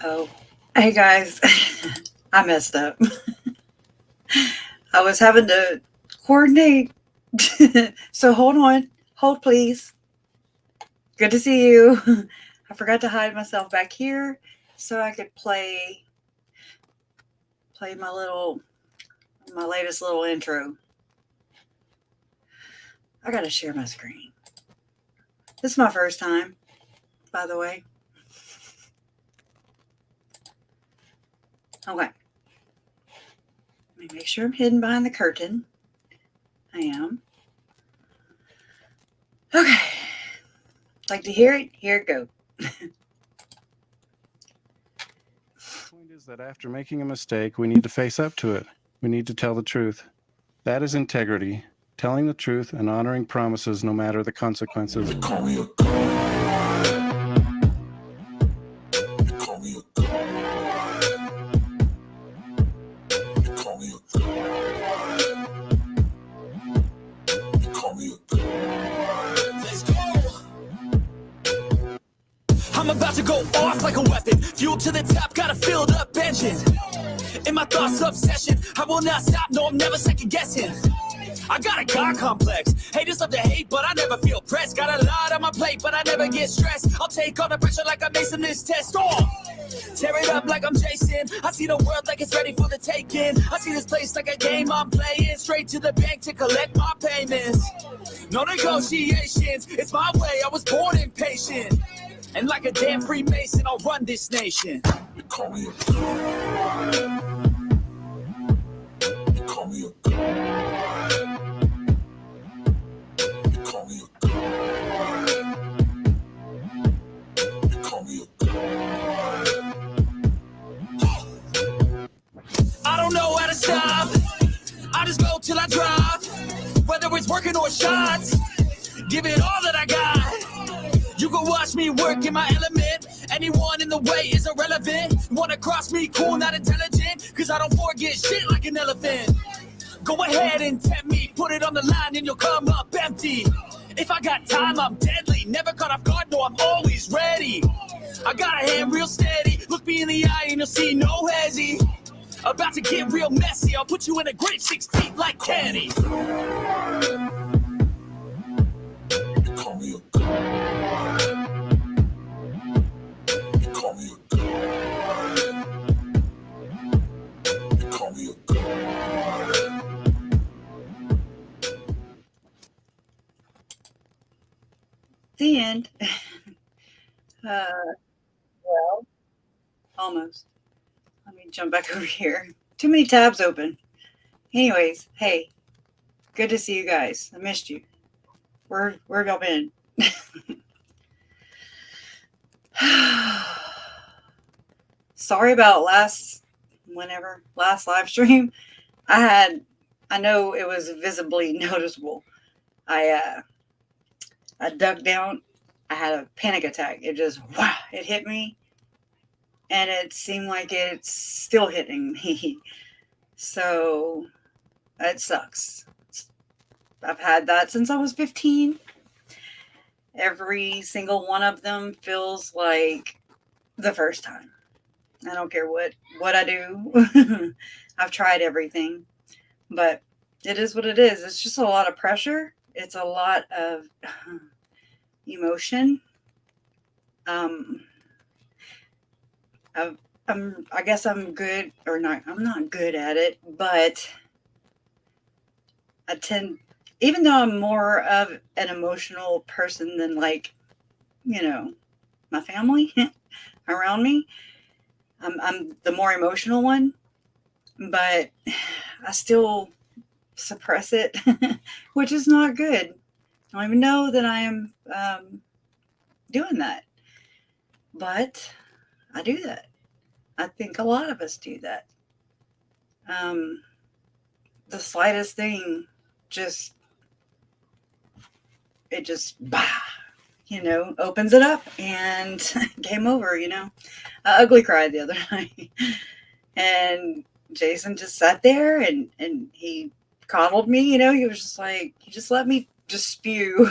Oh, hey guys, I messed up. I was having to coordinate. So hold on. Hold please. Good to see you. I forgot to hide myself back here so I could play my latest little intro. I gotta share my screen. This is my first time, by the way. Okay. Let me make sure I'm hidden behind the curtain. I am. Okay. Like to hear it? Here it goes. The point is that after making a mistake, we need to face up to it. We need to tell the truth. That is integrity, telling the truth and honoring promises no matter the consequences. They call me a god. They call me a god. They call me a god. They call me a god. Let's go. I'm about to go off like a weapon. Fuel to the top, got a filled up engine. In my thoughts, obsession. I will not stop, no, I'm never second guessing. I got a God complex. Haters love to hate, but I never feel pressed. Got a lot on my plate, but I never get stressed. I'll take all the pressure like I'm acing this test. Oh! Tear it up like I'm Jason. I see the world like it's ready for the taking. I see this place like a game I'm playing. Straight to the bank to collect my payments. No negotiations, it's my way, I was born impatient. And like a damn Freemason, I'll run this nation. They call me a god. They call me a god. They call me a god. They call me a god. I don't know how to stop. I just go till I drop. Whether it's working or shots, give it all that I got. You can watch me work in my element. Anyone in the way is irrelevant. Wanna cross me, cool, not intelligent. Cause I don't forget shit like an elephant. Go ahead and tempt me. Put it on the line and you'll come up empty. If I got time, I'm deadly. Never caught off guard, no, I'm always ready. I got a hand real steady. Look me in the eye and you'll see no hezzy. About to get real messy. I'll put you in a grave 6 feet like Kenny. They call me a god. They call me a god. They call me a god. The end. Well, almost. Let me jump back over here. Too many tabs open. Anyways, hey, good to see you guys. I missed you. Where have y'all been? Sorry about last live stream. I know it was visibly noticeable. I ducked down. I had a panic attack. It just, it hit me. And it seemed like it's still hitting me. So it sucks. I've had that since I was 15. Every single one of them feels like the first time. I don't care what I do. I've tried everything. But it is what it is. It's just a lot of pressure. It's a lot of emotion. I guess I'm good or not. I'm not good at it, but I tend, even though I'm more of an emotional person than like, my family around me, I'm the more emotional one, but I still suppress it, which is not good. I don't even know that I am doing that, but I do that. I think a lot of us do that. The slightest thing opens it up and game over, I ugly cried the other night. And Jason just sat there and he coddled me, he was just like, he just let me just spew.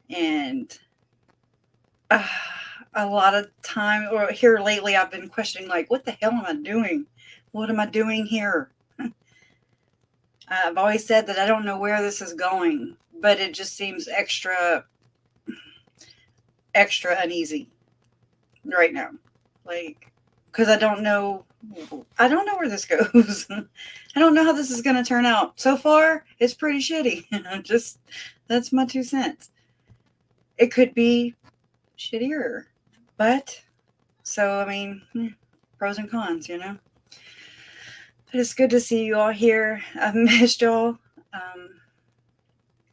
And a lot of time, or here lately, I've been questioning, like, what the hell am I doing? What am I doing here? I've always said that I don't know where this is going, but it just seems extra uneasy right now. Like, because I don't know where this goes. I don't know how this is going to turn out. So far, it's pretty shitty. Just, that's my 2 cents. It could be shittier, but so, I mean, pros and cons, you know. But it's good to see you all here. I've missed y'all.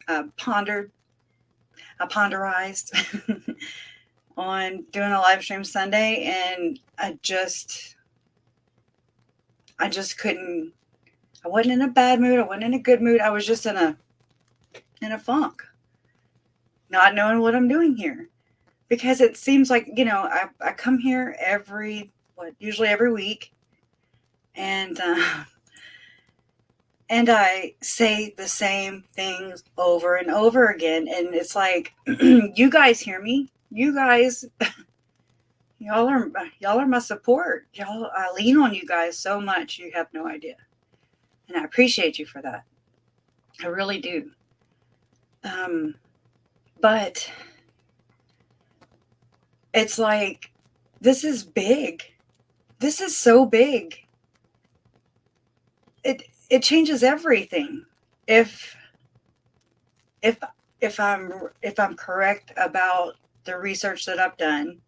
I ponderized on doing a live stream Sunday, and I just couldn't. I wasn't in a bad mood. I wasn't in a good mood. I was just in a funk, not knowing what I'm doing here, because it seems like, you know, I come here usually every week, and I say the same things over and over again, and it's like, you guys hear me. You guys, y'all are my support. I lean on you guys so much. You have no idea. And I appreciate you for that. I really do. But it's like, this is big. This is so big. It changes everything. If I'm correct about the research that I've done,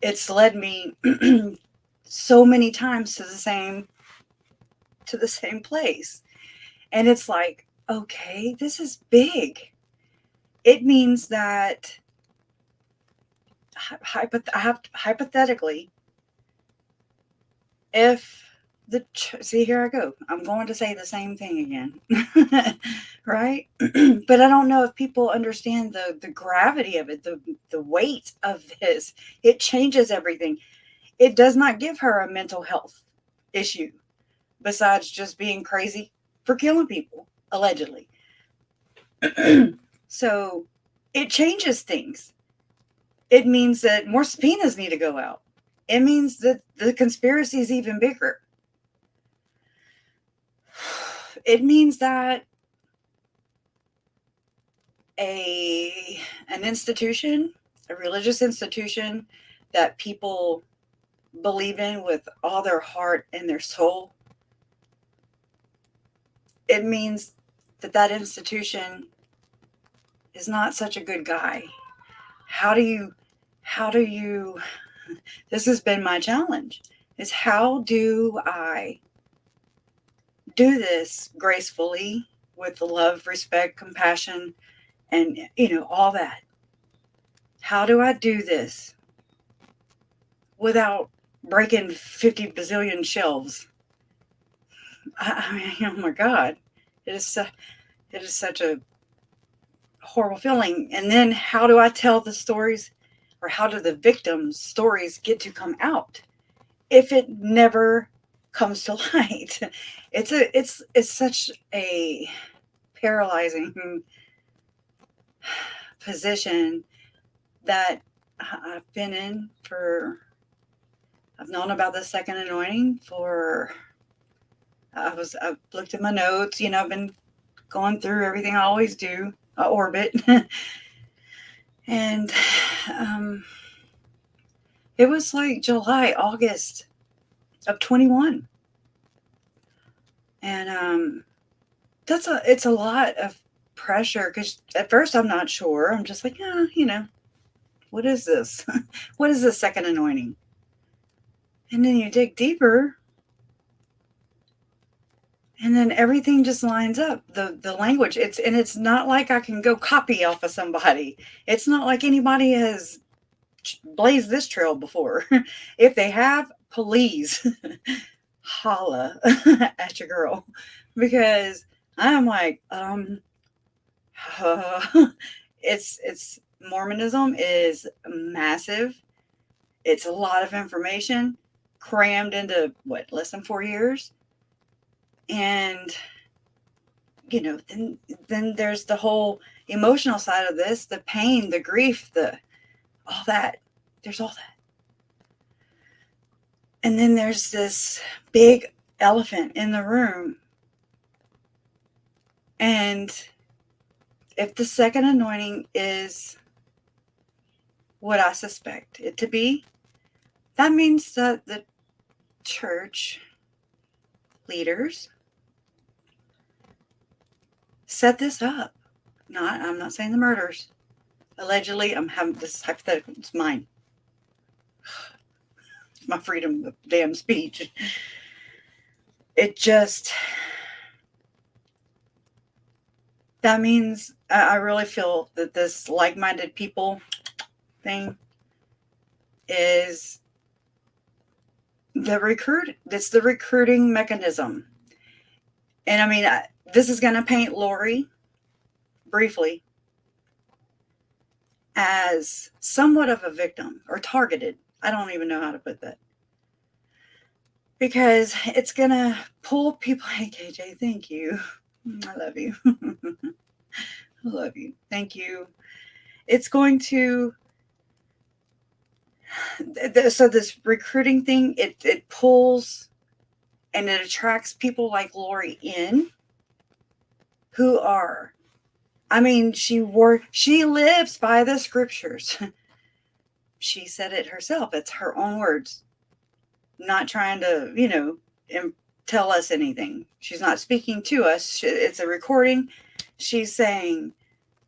it's led me so many times to the same place. And it's like, okay, this is big. It means that hypothetically, if see, here I go. I'm going to say the same thing again, right? But I don't know if people understand the gravity of it, the weight of this. It changes everything. It does not give her a mental health issue besides just being crazy for killing people, allegedly. So it changes things. It means that more subpoenas need to go out. It means that the conspiracy is even bigger. It means that an institution, a religious institution that people believe in with all their heart and their soul, it means that institution is not such a good guy. How do you, this has been my challenge, is how do I do this gracefully with love, respect, compassion, and, you know, all that? How do I do this without breaking 50 bazillion shelves? I mean, oh my God, it is such a horrible feeling. And then how do I tell the stories, or how do the victims' stories get to come out if it never comes to light? It's such a paralyzing position that I've been in for. I've known about the second anointing for. I've looked at my notes. You know, I've been going through everything I always do. I orbit, and it was like July, August of 21. And it's a lot of pressure, because at first I'm not sure. I'm just like, you know, what is this? What is the second anointing? And then you dig deeper, and then everything just lines up. The language, it's not like I can go copy off of somebody. It's not like anybody has blazed this trail before. If they have, please holla at your girl, because I'm like, it's Mormonism is massive. It's a lot of information crammed into less than 4 years. And, you know, then there's the whole emotional side of this, the pain, the grief, all that. There's all that. And then there's this big elephant in the room. And if the second anointing is what I suspect it to be, that means that the church leaders set this up. I'm not saying the murders. Allegedly, I'm having this is hypothetical. It's mine. It's my freedom of damn speech. It just, that means I really feel that this like-minded people thing is it's the recruiting mechanism. And I mean, this is going to paint Lori briefly as somewhat of a victim or targeted. I don't even know how to put that. Because it's going to pull people. Hey, KJ, thank you. I love you. I love you. Thank you. It's going to, so this recruiting thing, it pulls and it attracts people like Lori in who are, I mean, she lives by the scriptures. She said it herself. It's her own words. Not trying to, tell us anything. She's not speaking to us. It's a recording. She's saying,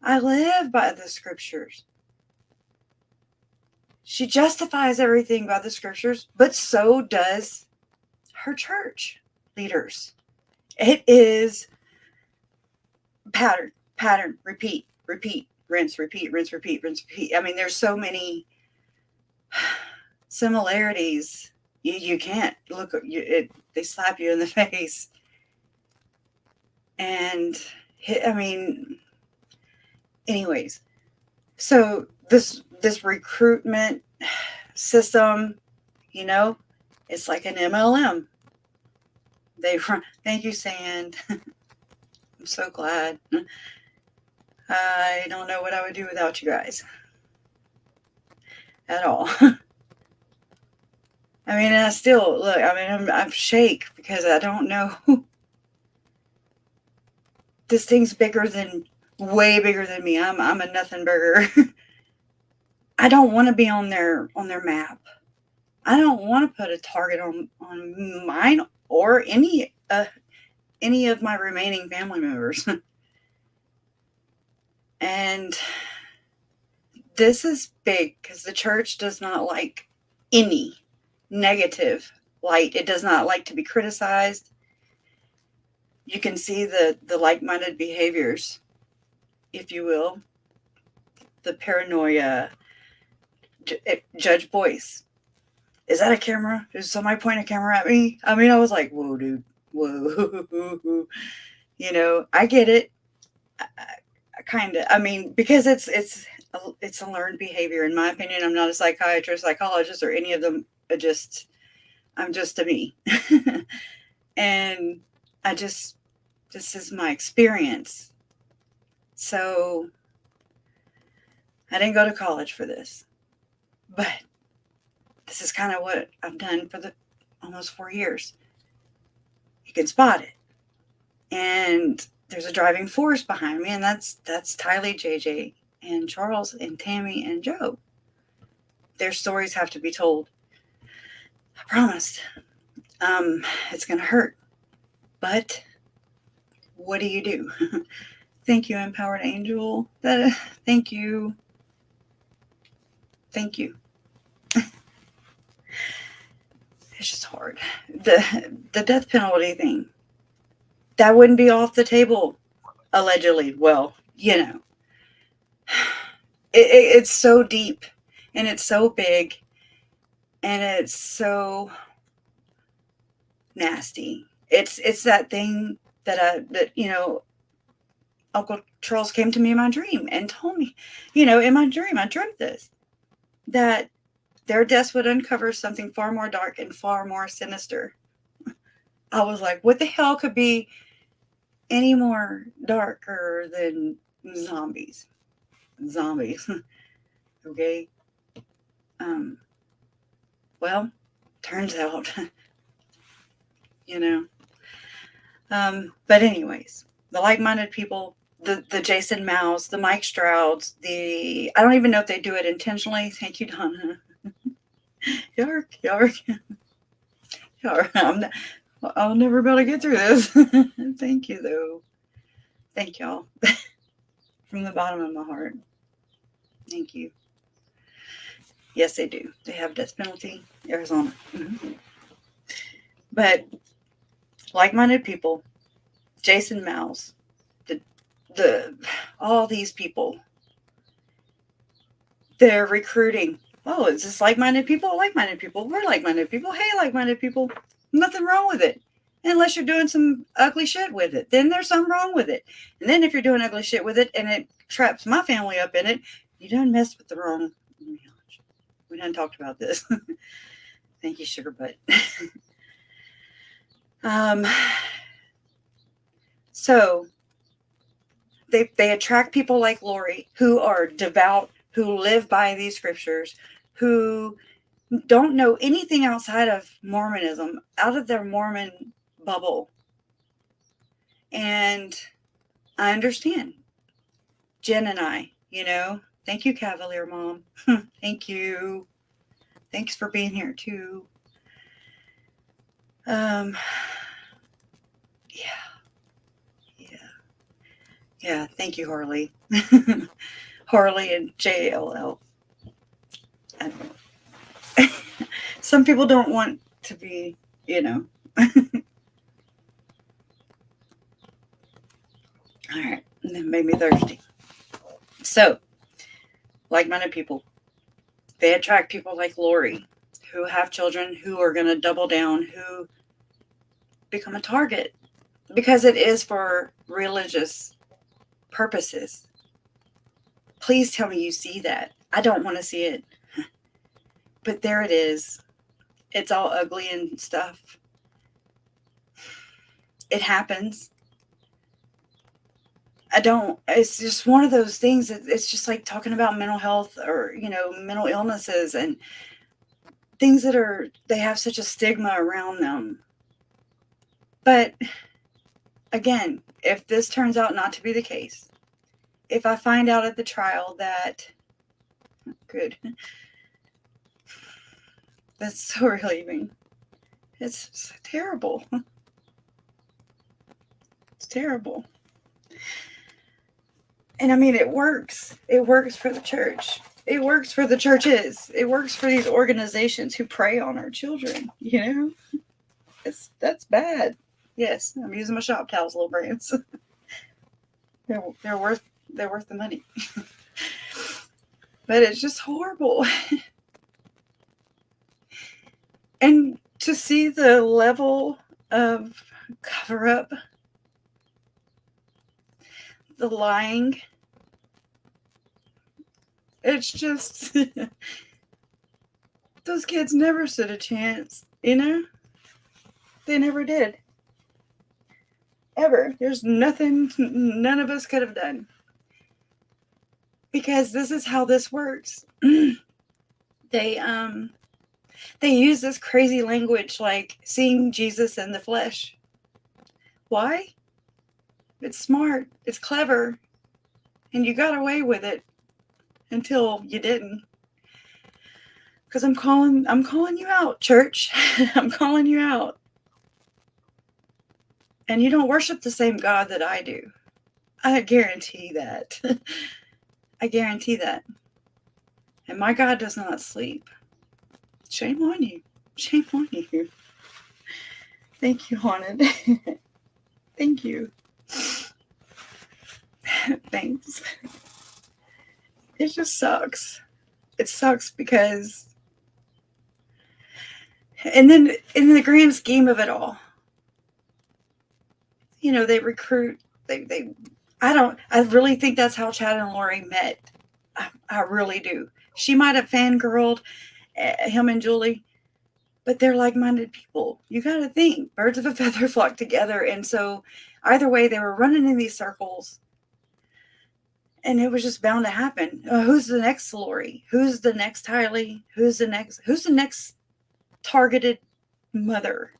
I live by the scriptures. She justifies everything by the scriptures, but so does her church leaders. It is pattern, repeat, rinse, repeat. I mean, there's so many similarities. You can't look at you. They slap you in the face. And I mean, anyways, so this recruitment system, it's like an MLM. Thank you, Sand. I'm so glad. I don't know what I would do without you guys at all. I mean, I still look. I mean, I'm shake because I don't know. This thing's way bigger than me. I'm a nothing burger. I don't want to be on their map. I don't want to put a target on mine or any of my remaining family members. And this is big because the church does not like any negative light. It does not like to be criticized. You can see the like-minded behaviors, if you will. The paranoia. Judge Boyce. Is that a camera? Did somebody point a camera at me? I mean, I was like, whoa, dude. Whoa. I get it. I kind of, I mean, because it's a learned behavior. In my opinion, I'm not a psychiatrist, psychologist, or any of them. I'm just a me. And this is my experience. So I didn't go to college for this, but this is kind of what I've done for the almost 4 years. You can spot it. And there's a driving force behind me, and that's Tylee, JJ, and Charles, and Tammy, and Joe. Their stories have to be told. I promised. It's going to hurt. But what do you do? Thank you, Empowered Angel. Thank you. Thank you. It's just hard. The death penalty thing. That wouldn't be off the table, allegedly. Well, it's so deep, and it's so big, and it's so nasty. It's that thing that Uncle Charles came to me in my dream and told me, in my dream, I dreamt this, that their deaths would uncover something far more dark and far more sinister. I was like, what the hell could be any more darker than zombies? Okay. Well, turns out, you know. But anyways, the like-minded people, the Jason Mouse, the Mike Strouds, I don't even know if they do it intentionally. Thank you, Donna. Yark. I'll never be able to get through this. Thank you, though. Thank y'all. From the bottom of my heart. Thank you. Yes, they do. They have death penalty, Arizona. Mm-hmm. But like-minded people, Jason Mouse, all these people, they're recruiting. Oh, is this like-minded people? Like-minded people. We're like-minded people. Hey, like-minded people. Nothing wrong with it. Unless you're doing some ugly shit with it. Then there's something wrong with it. And then if you're doing ugly shit with it and it traps my family up in it, you done messed with the wrong. We done talked about this. Thank you, Sugar Butt. So they attract people like Lori who are devout, who live by these scriptures, who don't know anything outside of Mormonism, out of their Mormon bubble. And I understand. Jen and I, thank you, Cavalier Mom. Thank you. Thanks for being here too. Yeah. Thank you, Harley. Harley and JLL. I don't know. Some people don't want to be, All right. And that made me thirsty. So, like-minded people, they attract people like Lori who have children who are going to double down, who become a target because it is for religious purposes. Please tell me you see that. I don't want to see it. But there it is. It's all ugly and stuff. It happens. It's just one of those things. It's just like talking about mental health or, mental illnesses and things they have such a stigma around them. But again, if this turns out not to be the case, if I find out at the trial that, good, that's so relieving. It's terrible. It's terrible. And I mean, it works. It works for the church. It works for the churches. It works for these organizations who prey on our children. That's bad. Yes, I'm using my shop towels, little brands. They're worth the money. But it's just horrible. And to see the level of cover up, the lying, it's just those kids never stood a chance, They never did. Ever. There's nothing none of us could have done. Because this is how this works. They use this crazy language like seeing Jesus in the flesh. Why? It's smart. It's clever. And you got away with it until you didn't. Because I'm calling you out, church. I'm calling you out. And you don't worship the same God that I do. I guarantee that. I guarantee that. And my God does not sleep. Shame on you. Shame on you. Thank you, Haunted. Thank you. Thanks. It just sucks. It sucks because, and then in the grand scheme of it all, they recruit, I really think that's how Chad and Lori met. I really do. She might have fangirled him and Julie, but they're like-minded people. You got to think, birds of a feather flock together. And so either way, they were running in these circles. And it was just bound to happen. Who's the next Lori? Who's the next Tylee? Who's the next targeted mother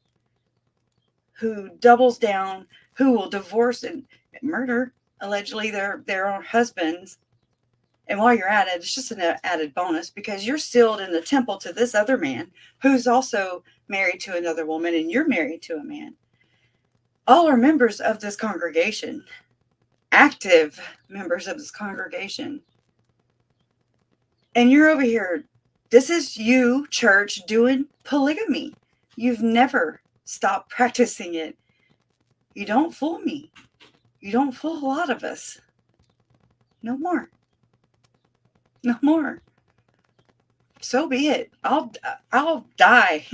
who doubles down, who will divorce and murder, allegedly, their own husbands? And while you're at it, it's just an added bonus because you're sealed in the temple to this other man who's also married to another woman, and you're married to a man. All are members of this congregation, active members of this congregation. And you're over here. This is you, church, doing polygamy. You've never stopped practicing it. You don't fool me. You don't fool a lot of us. No more. No more. So be it. I'll die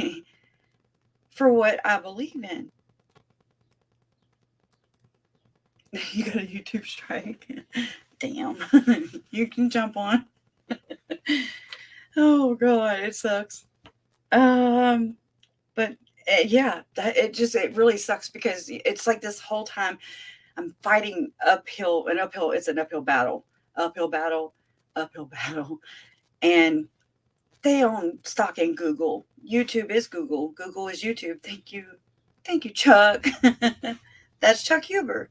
for what I believe in. You got a YouTube strike. Damn. You can jump on. Oh God, it sucks. But yeah, it really sucks because it's like this whole time I'm fighting uphill. It's an uphill battle. And they own stock in Google. YouTube is Google. Google is YouTube. Thank you, Chuck. That's Chuck Huber.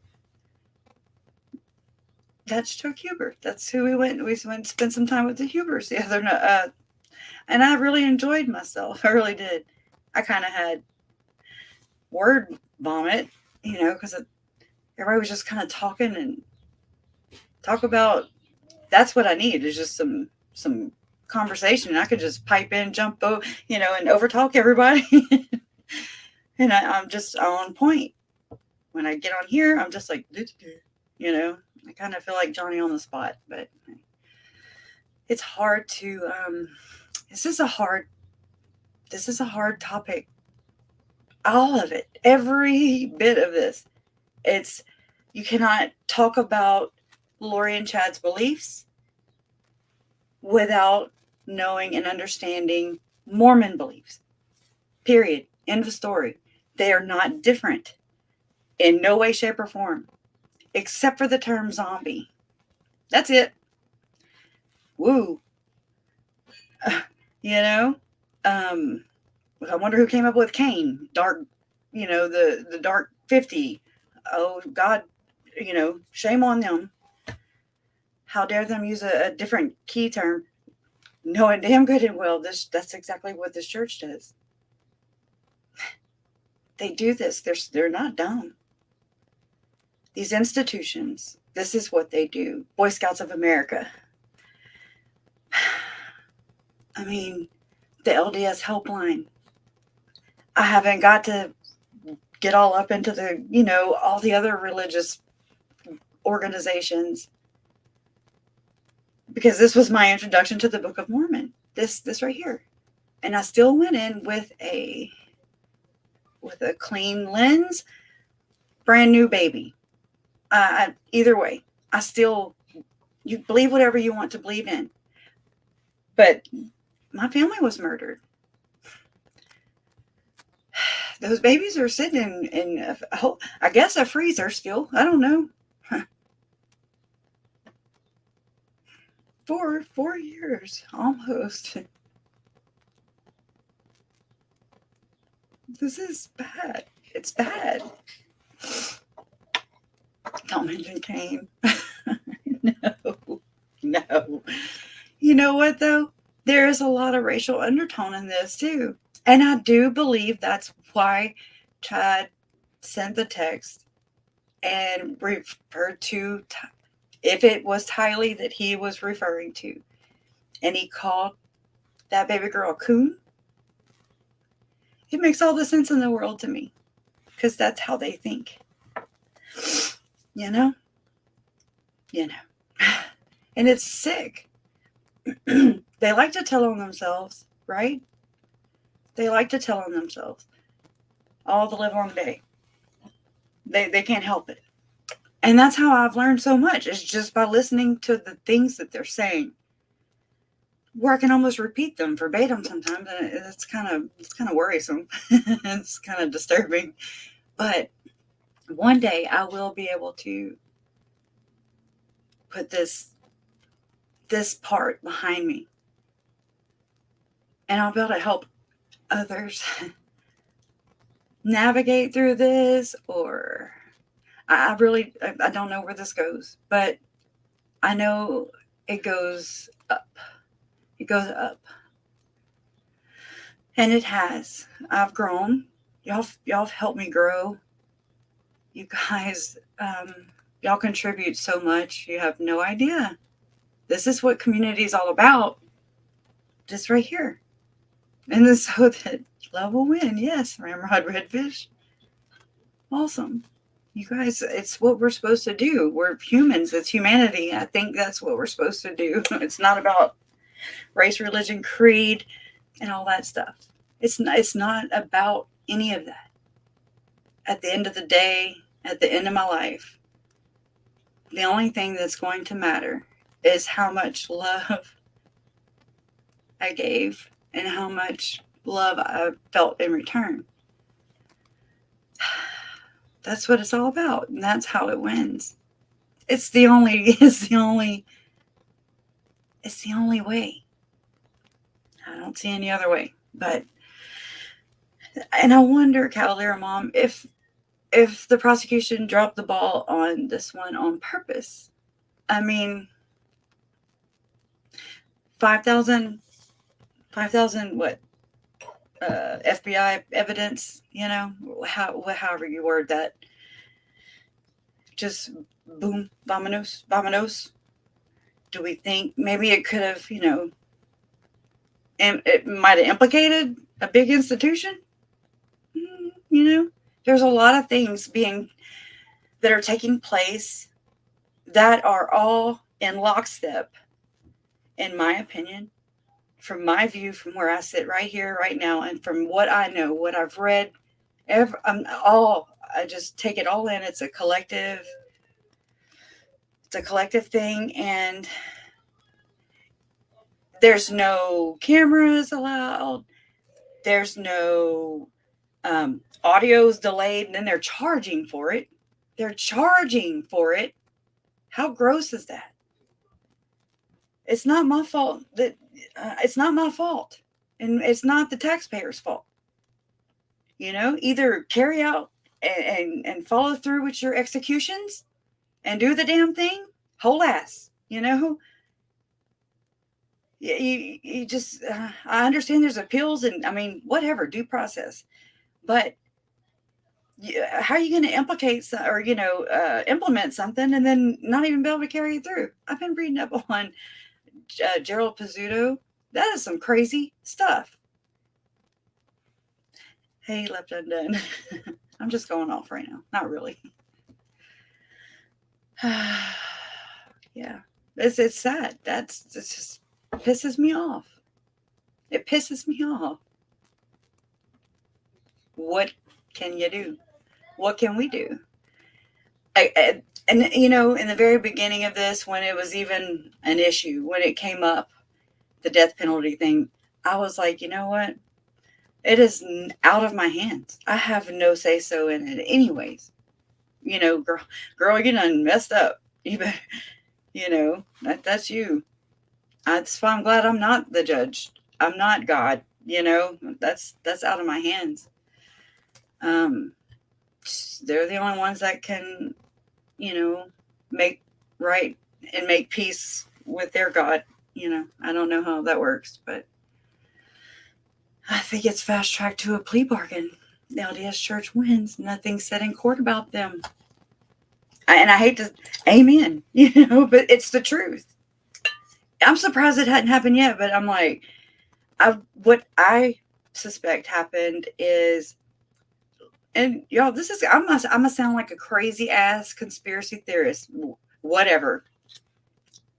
That's Chuck Huber. That's who we went and spent some time with the Hubers the other night. And I really enjoyed myself. I really did. I kind of had word vomit, because everybody was just kind of talking and talk about, that's what I need, is just some conversation. I could just pipe in, jump, and overtalk everybody. And I'm just on point. When I get on here, I'm just like, I kind of feel like Johnny on the spot, but it's hard to, this is a hard topic. All of it, every bit of this. You cannot talk about Lori and Chad's beliefs without knowing and understanding Mormon beliefs. Period. End of story. They are not different in no way, shape, or form, except for the term zombie. That's it. Woo. I wonder who came up with Cain. Dark, the dark 50. Oh, God, shame on them. How dare them use a different key term, knowing damn good and well that's exactly what this church does. They do this. They're not dumb. These institutions, this is what they do. Boy Scouts of America. I mean, the LDS helpline. I haven't got to get all up into the, all the other religious organizations, because this was my introduction to the Book of Mormon. This right here. And I still went in with a clean lens, brand new baby. Either way, you believe whatever you want to believe in. But my family was murdered. Those babies are sitting in I guess a freezer still. I don't know. 4 years almost. This is bad. It's bad. Don't mention Cain. No. You know what, though? There is a lot of racial undertone in this, too. And I do believe that's why Chad sent the text and referred to, if it was Tylee that he was referring to, and he called that baby girl a coon. It makes all the sense in the world to me, because that's how they think. And it's sick. They like to tell on themselves, right? They like to tell on themselves all the live long day. They can't help it. And that's how I've learned so much, is just by listening to the things that they're saying, where I can almost repeat them verbatim sometimes. And it's kind of worrisome. It's kind of disturbing. But one day I will be able to put this part behind me. And I'll be able to help others navigate through this, or I don't know where this goes, but I know it goes up. It goes up. And it has. I've grown. Y'all have helped me grow. You guys, y'all contribute so much. You have no idea. This is what community is all about. Just right here. And this, so that love will win. Yes, Ramrod Redfish. Awesome. You guys, it's what we're supposed to do. We're humans. It's humanity. I think that's what we're supposed to do. It's not about race, religion, creed, and all that stuff. It's not about any of that. At the end of the day, at the end of my life, the only thing that's going to matter is how much love I gave and how much love I felt in return. That's what it's all about, and that's how it wins. It's the only way. I don't see any other way. And I wonder, Cavalier Mom, if the prosecution dropped the ball on this one on purpose. I mean, 5,000 what? FBI evidence, however you word that. Just boom, vamonos. Do we think maybe it could have, and it might have implicated a big institution? There's a lot of things that are taking place that are all in lockstep, in my opinion, from my view, from where I sit right here, right now, and from what I know, what I've read, I just take it all in. It's a collective thing, and there's no cameras allowed. There's no audio's delayed, and then they're charging for it. How gross is that? It's not my fault it's not my fault, and it's not the taxpayer's fault. Either carry out and follow through with your executions and do the damn thing whole ass. You just I understand there's appeals, and I mean, whatever, due process, but how are you going to implement something and then not even be able to carry it through? I've been reading up on Gerald Pizzuto. That is some crazy stuff. Hey, left undone. I'm just going off right now. Not really. Yeah, it's sad. It just pisses me off. It pisses me off. What can you do? What can we do? And in the very beginning of this, when it was even an issue, when it came up, the death penalty thing, I was like, you know what? It is out of my hands. I have no say so in it anyways. Girl, you done messed up. You better, that's you. That's why I'm glad I'm not the judge. I'm not God. That's out of my hands. They're the only ones that can, make right and make peace with their God. I don't know how that works, but I think it's fast tracked to a plea bargain. The LDS Church wins. Nothing's said in court about them. And I hate to, amen, but it's the truth. I'm surprised it hadn't happened yet, but I'm like, what I suspect happened is, and y'all, I'm gonna sound like a crazy ass conspiracy theorist. Whatever.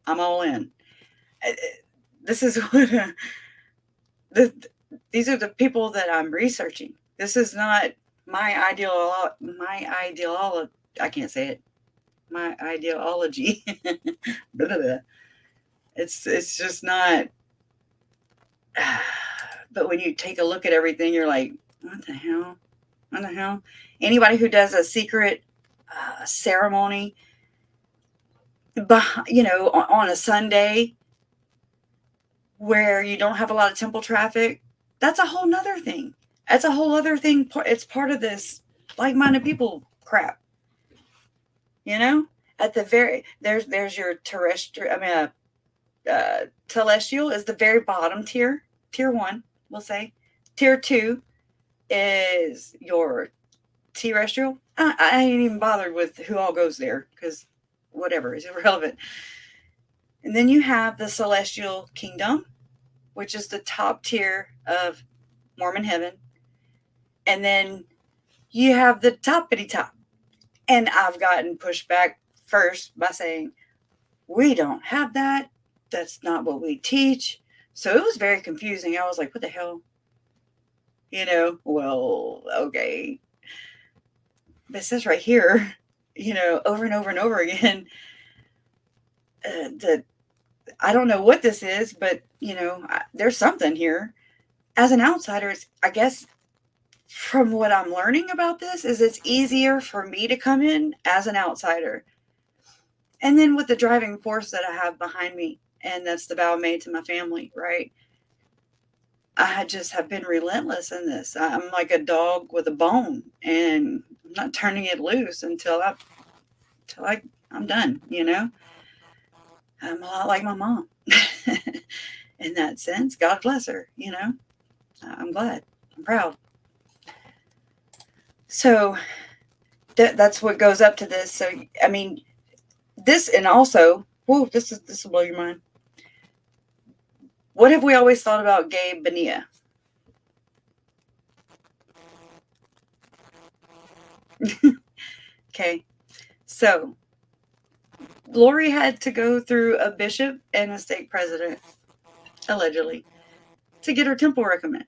I'm all in. This is what these are the people that I'm researching. This is not my ideology. I can't say it. My ideology. It's just not. But when you take a look at everything, you're like, what the hell? What the hell? Anybody who does a secret ceremony on a Sunday where you don't have a lot of temple traffic, that's a whole nother thing. That's a whole other thing. It's part of this like-minded people crap. At the very there's your terrestrial. Celestial is the very bottom tier. Tier 1, we'll say. Tier 2 is your terrestrial. I ain't even bothered with who all goes there because whatever is irrelevant. And then you have the celestial kingdom, which is the top tier of Mormon heaven. And then you have the toppity top. And I've gotten pushed back first by saying, we don't have that. That's not what we teach. So it was very confusing. I was like, what the hell? Well, okay. But it says right here, over and over and over again, that I don't know what this is, but, there's something here. As an outsider, I guess from what I'm learning about this is it's easier for me to come in as an outsider. And then with the driving force that I have behind me, and that's the vow made to my family, right? I just have been relentless in this. I'm like a dog with a bone, and I'm not turning it loose until I'm done, I'm a lot like my mom in that sense. God bless her, I'm glad. I'm proud. So that's what goes up to this. So, I mean, this, and also, this will blow your mind. What have we always thought about Gabe Bonilla? Okay. So, Lori had to go through a bishop and a stake president, allegedly, to get her temple recommend.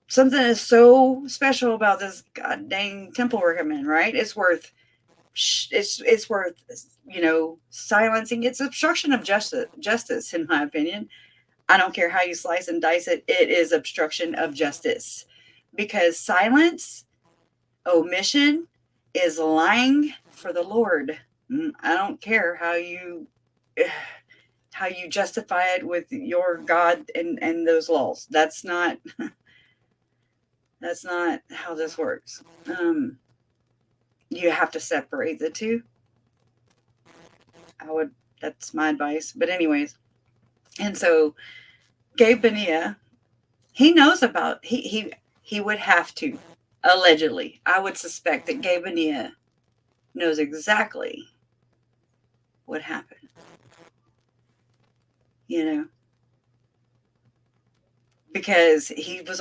Something is so special about this god dang temple recommend, right? It's worth, silencing. It's obstruction of justice, in my opinion. I don't care how you slice and dice it. It is obstruction of justice, because silence, omission, is lying for the Lord. I don't care how you justify it with your God and those laws. That's not how this works. You have to separate the two. That's my advice. But anyways, and so Gabe Bonilla, he knows about, he would have to, allegedly. I would suspect that Gabe Bonilla knows exactly what happened. Because he was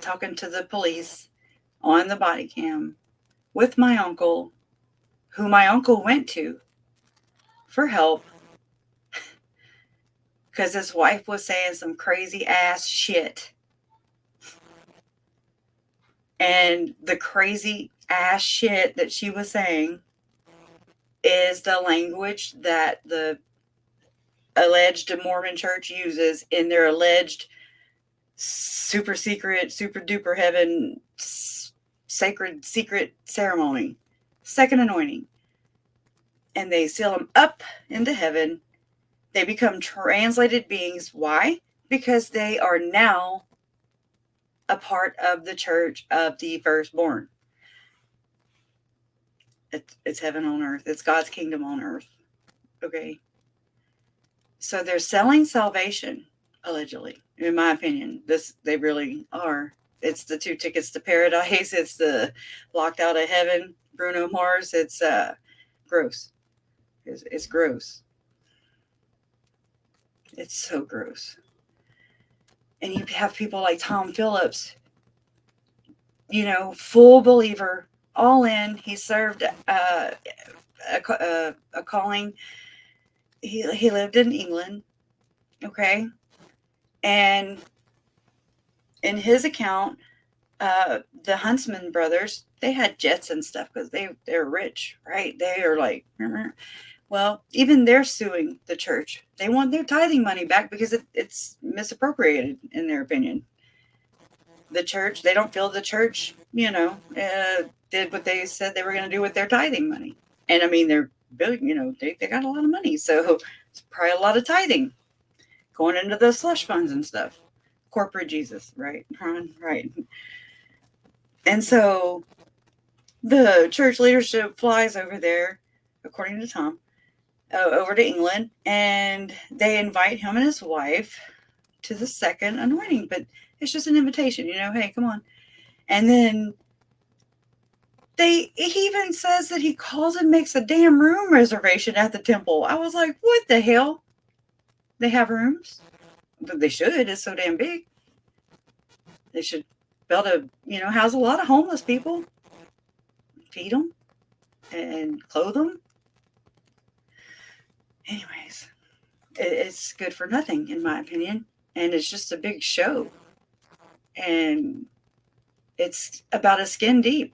talking to the police on the body cam with my uncle, who my uncle went to for help because his wife was saying some crazy ass shit. And the crazy ass shit that she was saying is the language that the alleged Mormon church uses in their alleged super secret, super duper heaven, sacred secret ceremony, second anointing. And they seal them up into heaven. They become translated beings. Why? Because they are now a part of the church of the firstborn. It's heaven on earth. It's God's kingdom on earth. Okay. So they're selling salvation, allegedly, in my opinion. They really are. It's the 2 tickets to paradise. It's the locked out of heaven, Bruno Mars. It's gross. It's gross. It's so gross. And you have people like Tom Phillips, full believer, all in. He served a calling. He lived in England, okay? And in his account, the Huntsman brothers, they had jets and stuff because they're rich, right? They are like, well, even they're suing the church. They want their tithing money back because it's misappropriated, in their opinion. The church, they don't feel the church, did what they said they were going to do with their tithing money. And I mean, they're building, they got a lot of money. So it's probably a lot of tithing going into the slush funds and stuff. Corporate Jesus, right? Right. And so the church leadership flies over there, according to Tom, over to England, and they invite him and his wife to the second anointing. But it's just an invitation, hey, come on. And then he even says that he calls and makes a damn room reservation at the temple. I was like, what the hell? They have rooms? But they should. It's so damn big. They should be able to, house a lot of homeless people. Feed them and clothe them. Anyways, it's good for nothing, in my opinion. And it's just a big show. And it's about as skin deep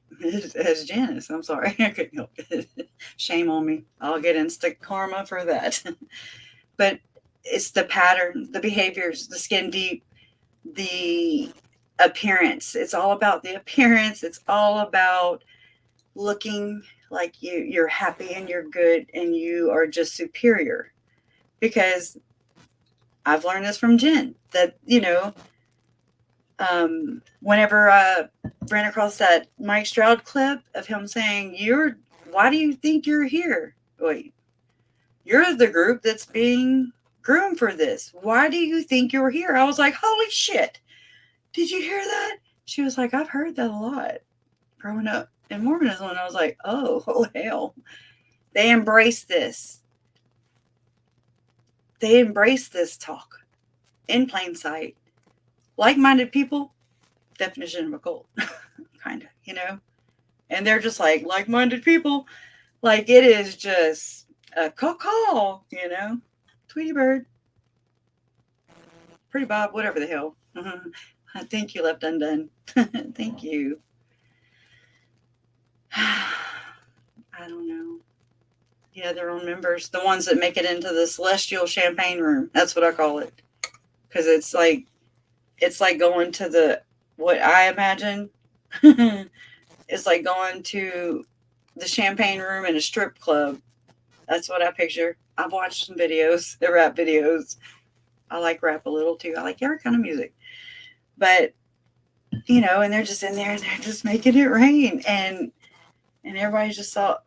as Janice. I'm sorry. I couldn't help it. Shame on me. I'll get instant karma for that. But it's the pattern, the behaviors, the skin deep, the appearance. It's all about the appearance. It's all about looking like you're happy and you're good and you are just superior. Because I've learned this from Jen that, whenever I ran across that Mike Stroud clip of him saying, why do you think you're here? Wait, you're the group that's being groomed for this. Why do you think you're here? I was like, holy shit. Did you hear that? She was like, I've heard that a lot growing up in Mormonism. And I was like, oh hell. They embrace this. They embrace this talk in plain sight. Like-minded people, definition of a cult, kind of, and they're just like-minded people, like it is just a call, Tweety Bird, Pretty Bob, whatever the hell. I think you left undone. Thank you. I don't know. Yeah, their own members, the ones that make it into the celestial champagne room. That's what I call it, because it's like going to what I imagine is like going to the champagne room in a strip club. That's what I picture. I've watched some videos, the rap videos. I like rap a little too. I like every kind of music. But, and they're just in there and they're just making it rain. And everybody just thought,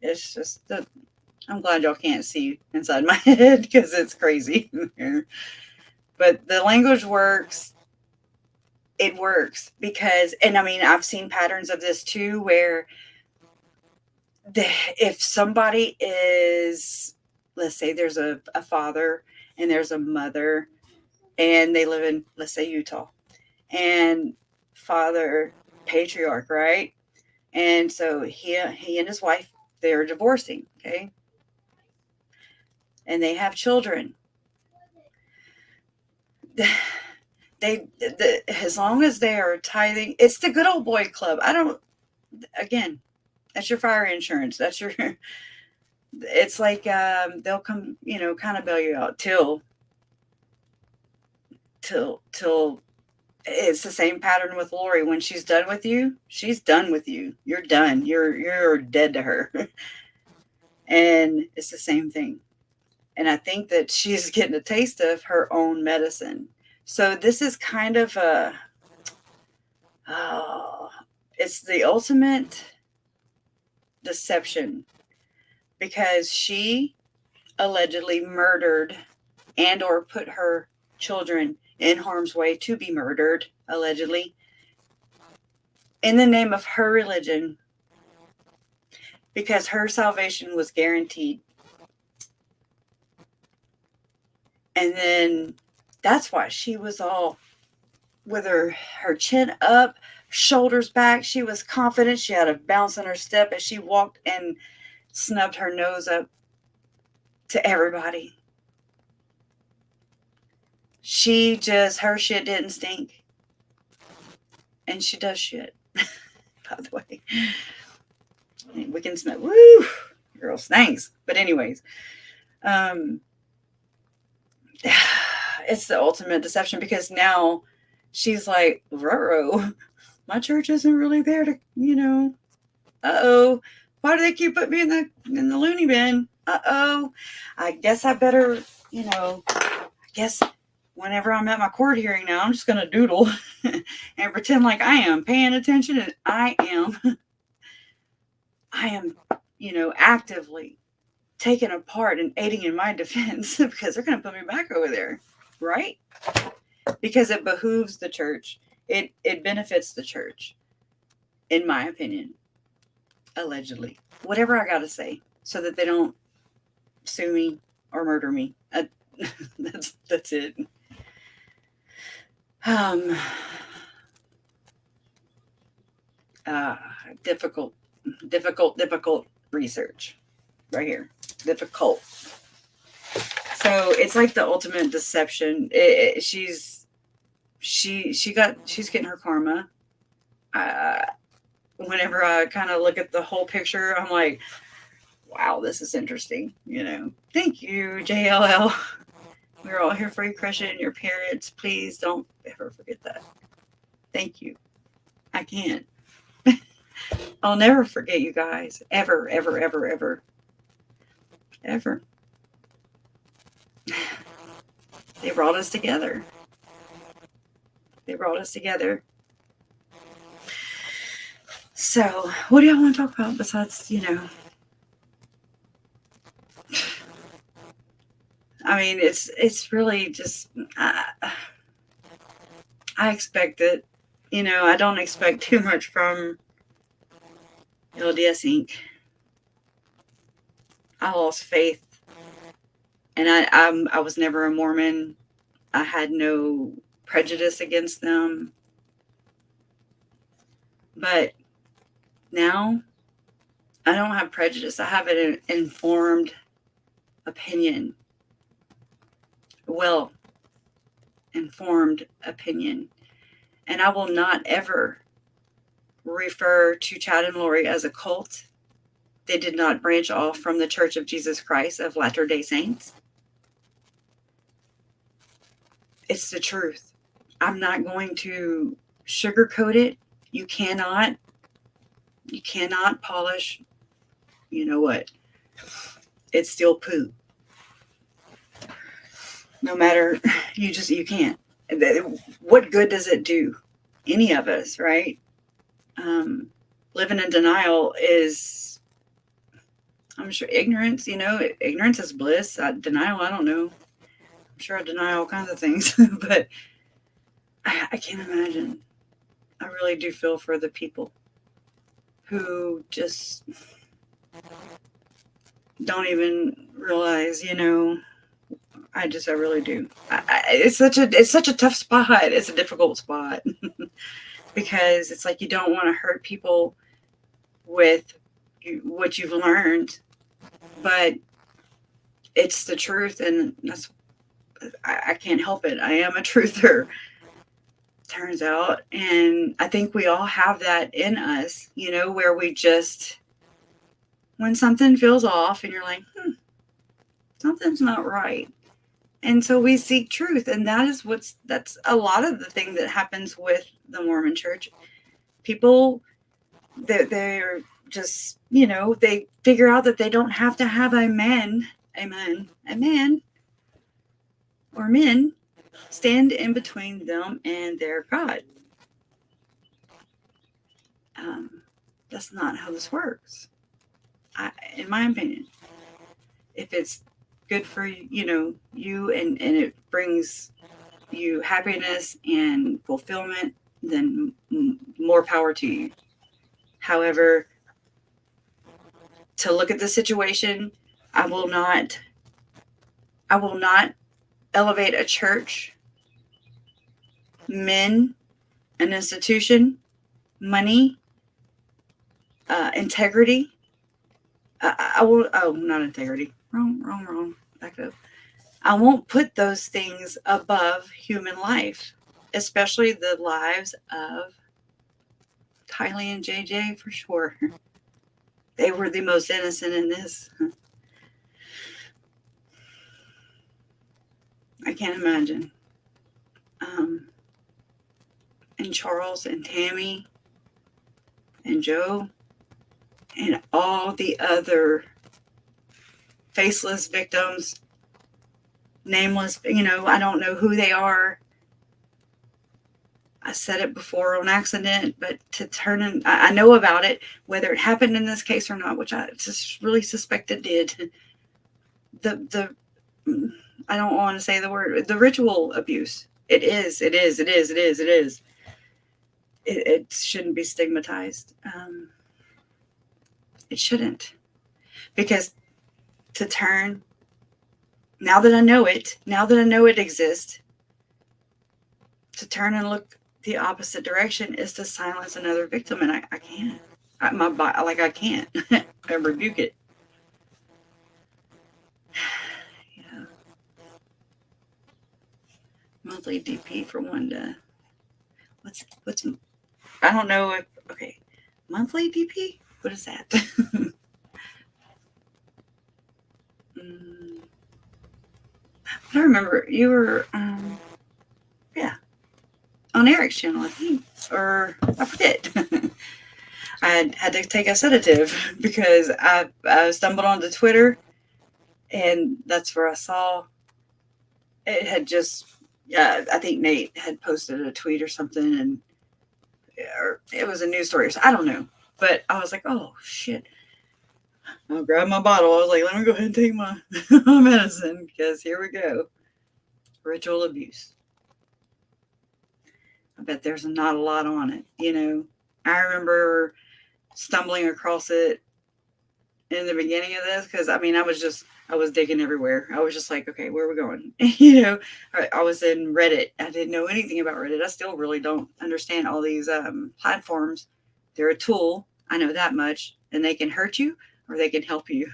it's just, I'm glad y'all can't see inside my head because it's crazy. But the language works. It works because, and I mean, I've seen patterns of this too, where if somebody is, let's say there's a father and there's a mother and they live in, let's say, Utah, and father, patriarch, right? And so he and his wife, they're divorcing, okay? And they have children. As long as they are tithing, it's the good old boy club. Again, that's your fire insurance. That's your, it's like, they'll come, kind of bail you out till it's the same pattern with Lori. When she's done with you, she's done with you. You're done. You're dead to her. And it's the same thing. And I think that she's getting a taste of her own medicine. So this is kind of it's the ultimate deception, because she allegedly murdered and or put her children in harm's way to be murdered, allegedly, in the name of her religion, because her salvation was guaranteed. And then that's why she was all with her chin up, shoulders back. She was confident. She had a bounce in her step as she walked and snubbed her nose up to everybody. Her shit didn't stink. And she does shit, by the way. We can smell, woo, girl stinks. But anyways, it's the ultimate deception, because now she's like, ruh-roh, my church isn't really there to, uh-oh, Why do they keep putting me in the loony bin? Uh-oh. I guess I better, I guess whenever I'm at my court hearing now, I'm just going to doodle and pretend like I am paying attention, and I am, actively taking a part and aiding in my defense because they're going to put me back over there, right? Because it behooves the church. It benefits the church, in my opinion, allegedly. Whatever I got to say, so that they don't sue me or murder me. That's it. Difficult research right here. Difficult. So it's like the ultimate deception. She's getting her karma. Whenever I kind of look at the whole picture, I'm like, wow, this is interesting. Thank you, JLL. We're all here for you, crushing and your parents. Please don't ever forget that. Thank you. I can't. I'll never forget you guys. Ever, ever, ever, ever. Ever. They brought us together. So, what do y'all want to talk about besides, I mean, it's really just, I expect it. I don't expect too much from LDS Inc. I lost faith, and I was never a Mormon. I had no prejudice against them, but now I don't have prejudice. I have an informed opinion. Well-informed opinion. And I will not ever refer to Chad and Lori as a cult. They did not branch off from the Church of Jesus Christ of Latter-day Saints. It's the truth. I'm not going to sugarcoat it. You cannot polish. You know what? It's still poop. No matter, you can't. What good does it do any of us, right? Living in denial is, I'm sure, ignorance. Ignorance is bliss. Denial, I don't know. I'm sure I deny all kinds of things, but I can't imagine. I really do feel for the people who just don't even realize, I really do. It's such a tough spot. It's a difficult spot because it's like you don't want to hurt people with what you've learned, but it's the truth, and I can't help it. I am a truther, turns out, and I think we all have that in us, where we just, when something feels off and you're like, something's not right. And so we seek truth. And that's a lot of the thing that happens with the Mormon church. People, they're just, they figure out that they don't have to have a man or men stand in between them and their God. That's not how this works. In my opinion, if it's good for you and it brings you happiness and fulfillment, then more power to you. However, to look at the situation, I will not elevate a church, men, an institution, money, integrity. I will. Oh, not integrity. Wrong. Back up. I won't put those things above human life, especially the lives of Tylee and JJ for sure. They were the most innocent in this. I can't imagine. And Charles and Tammy and Joe. And all the other faceless victims, nameless, I don't know who they are. I said it before on accident, but to turn in, I know about it, whether it happened in this case or not, which I just really suspect it did. The I don't want to say the word, the ritual abuse. It is. It shouldn't be stigmatized. It shouldn't, because to turn, now that I know it exists, to turn and look the opposite direction is to silence another victim, and I can't. I can't. I rebuke it. Yeah. Monthly DP for Wanda. What's I don't know if, okay, monthly DP? What is that? I remember you were yeah, on Eric's channel, I think, or I forget. I had to take a sedative because I stumbled onto Twitter, and that's where I saw it had just, I think Nate had posted a tweet or something, and or it was a news story. So I don't know, but I was like, oh shit. I'll grab my bottle. I was like, let me go ahead and take my medicine, because here we go. Ritual abuse. I bet there's not a lot on it. I remember stumbling across it in the beginning of this, because I was digging everywhere. I was just like, okay, where are we going? I was in Reddit. I didn't know anything about Reddit. I still really don't understand all these platforms. They're a tool. I know that much, and they can hurt you or they can help you.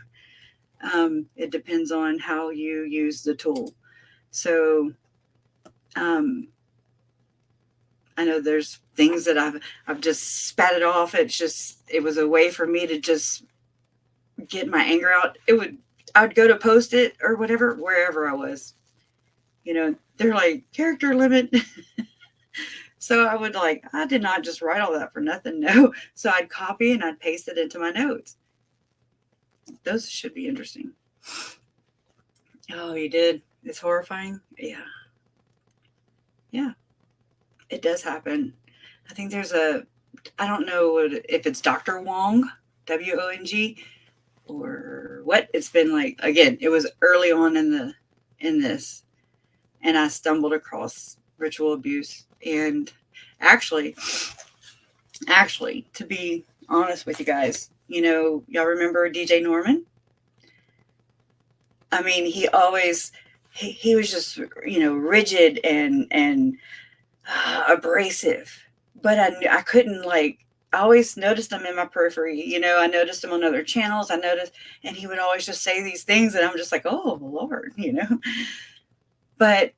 It depends on how you use the tool. So I know there's things that I've just spat it off. It was a way for me to just get my anger out. I'd go to post it or whatever, wherever I was. They're like, character limit. So I did not just write all that for nothing. No. So I'd copy and I'd paste it into my notes. Those should be interesting. Oh, you did? It's horrifying. Yeah. Yeah. It does happen. I think I don't know if it's Dr. Wong, WONG, or what. It's been like, again, it was early on in this, and I stumbled across ritual abuse. And actually, to be honest with you guys, y'all remember DJ Norman? I mean, he was just, rigid and abrasive, but I couldn't, I always noticed him in my periphery. I noticed him on other channels. And he would always just say these things, and I'm just like, oh Lord, but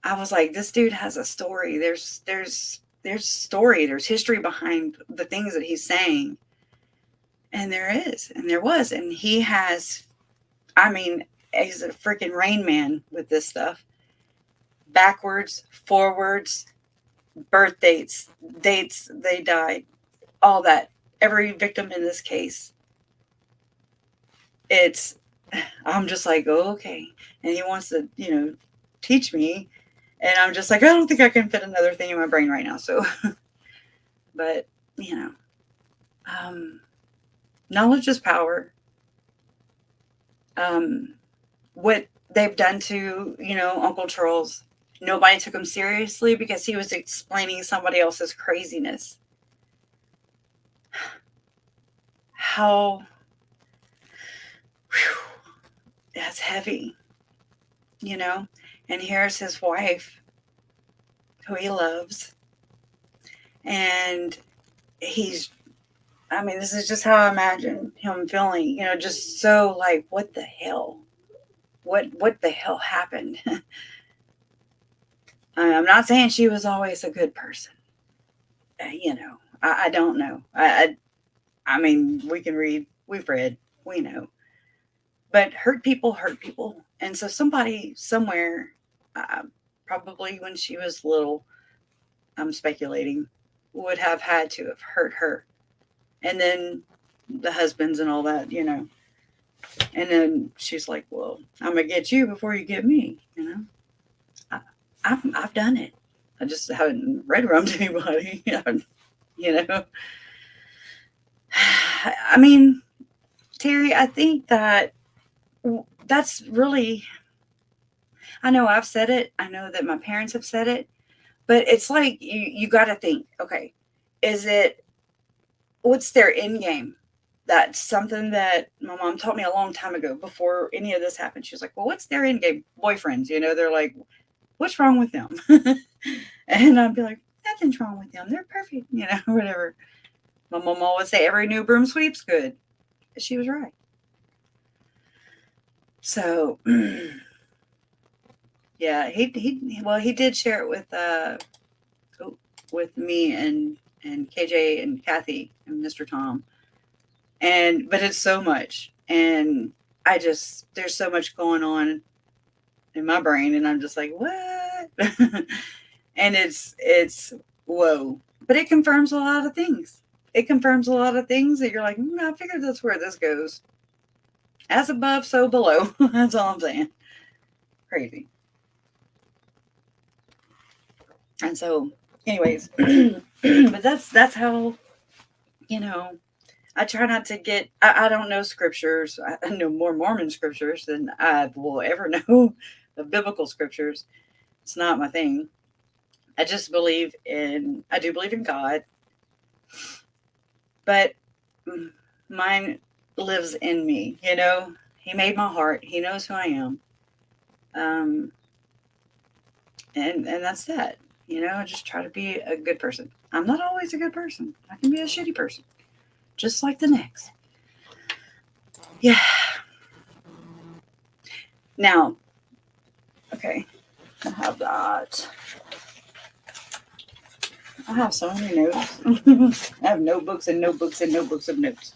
I was like, this dude has a story. There's story, there's history behind the things that he's saying. And there is, and there was, and he has, he's a freaking Rain Man with this stuff. Backwards, forwards, birth dates they died, all that. Every victim in this case. I'm just like, oh, okay. And he wants to, teach me. And I'm just like, I don't think I can fit another thing in my brain right now. So, but, knowledge is power. What they've done to, Uncle Charles, nobody took him seriously because he was explaining somebody else's craziness. How, that's heavy, and here's his wife, who he loves, and this is just how I imagine him feeling, just so like, what the hell? What the hell happened? I'm not saying she was always a good person. I don't know. We can read, we've read, we know. But hurt people. And so somebody somewhere, probably when she was little, I'm speculating, would have had to have hurt her. And then the husbands and all that, And then she's like, well, I'm going to get you before you get me, I've done it. I just haven't red rummed anybody, I mean, Terry, I think that's really, I know I've said it. I know that my parents have said it, but it's like, you got to think, okay, what's their end game? That's something that my mom taught me a long time ago before any of this happened. She was like, well, what's their end game? Boyfriends, they're like, what's wrong with them? And I'd be like, nothing's wrong with them. They're perfect, whatever. My mom always say every new broom sweeps good. She was right. So, yeah, he did share it with me and KJ and Kathy and Mr. Tom. But it's so much. And there's so much going on in my brain. And I'm just like, what? And it's whoa. But it confirms a lot of things. It confirms a lot of things that you're like, I figured that's where this goes. As above, so below. That's all I'm saying. Crazy. And so, anyways, but that's how, I try not to get, I don't know scriptures. I know more Mormon scriptures than I will ever know the biblical scriptures. It's not my thing. I do believe in God, but mine lives in me, he made my heart. He knows who I am. And that's that, I just try to be a good person. I'm not always a good person. I can be a shitty person, just like the next. Yeah. Now, okay, I have that. I have so many notes. I have notebooks and notebooks and notebooks of notes.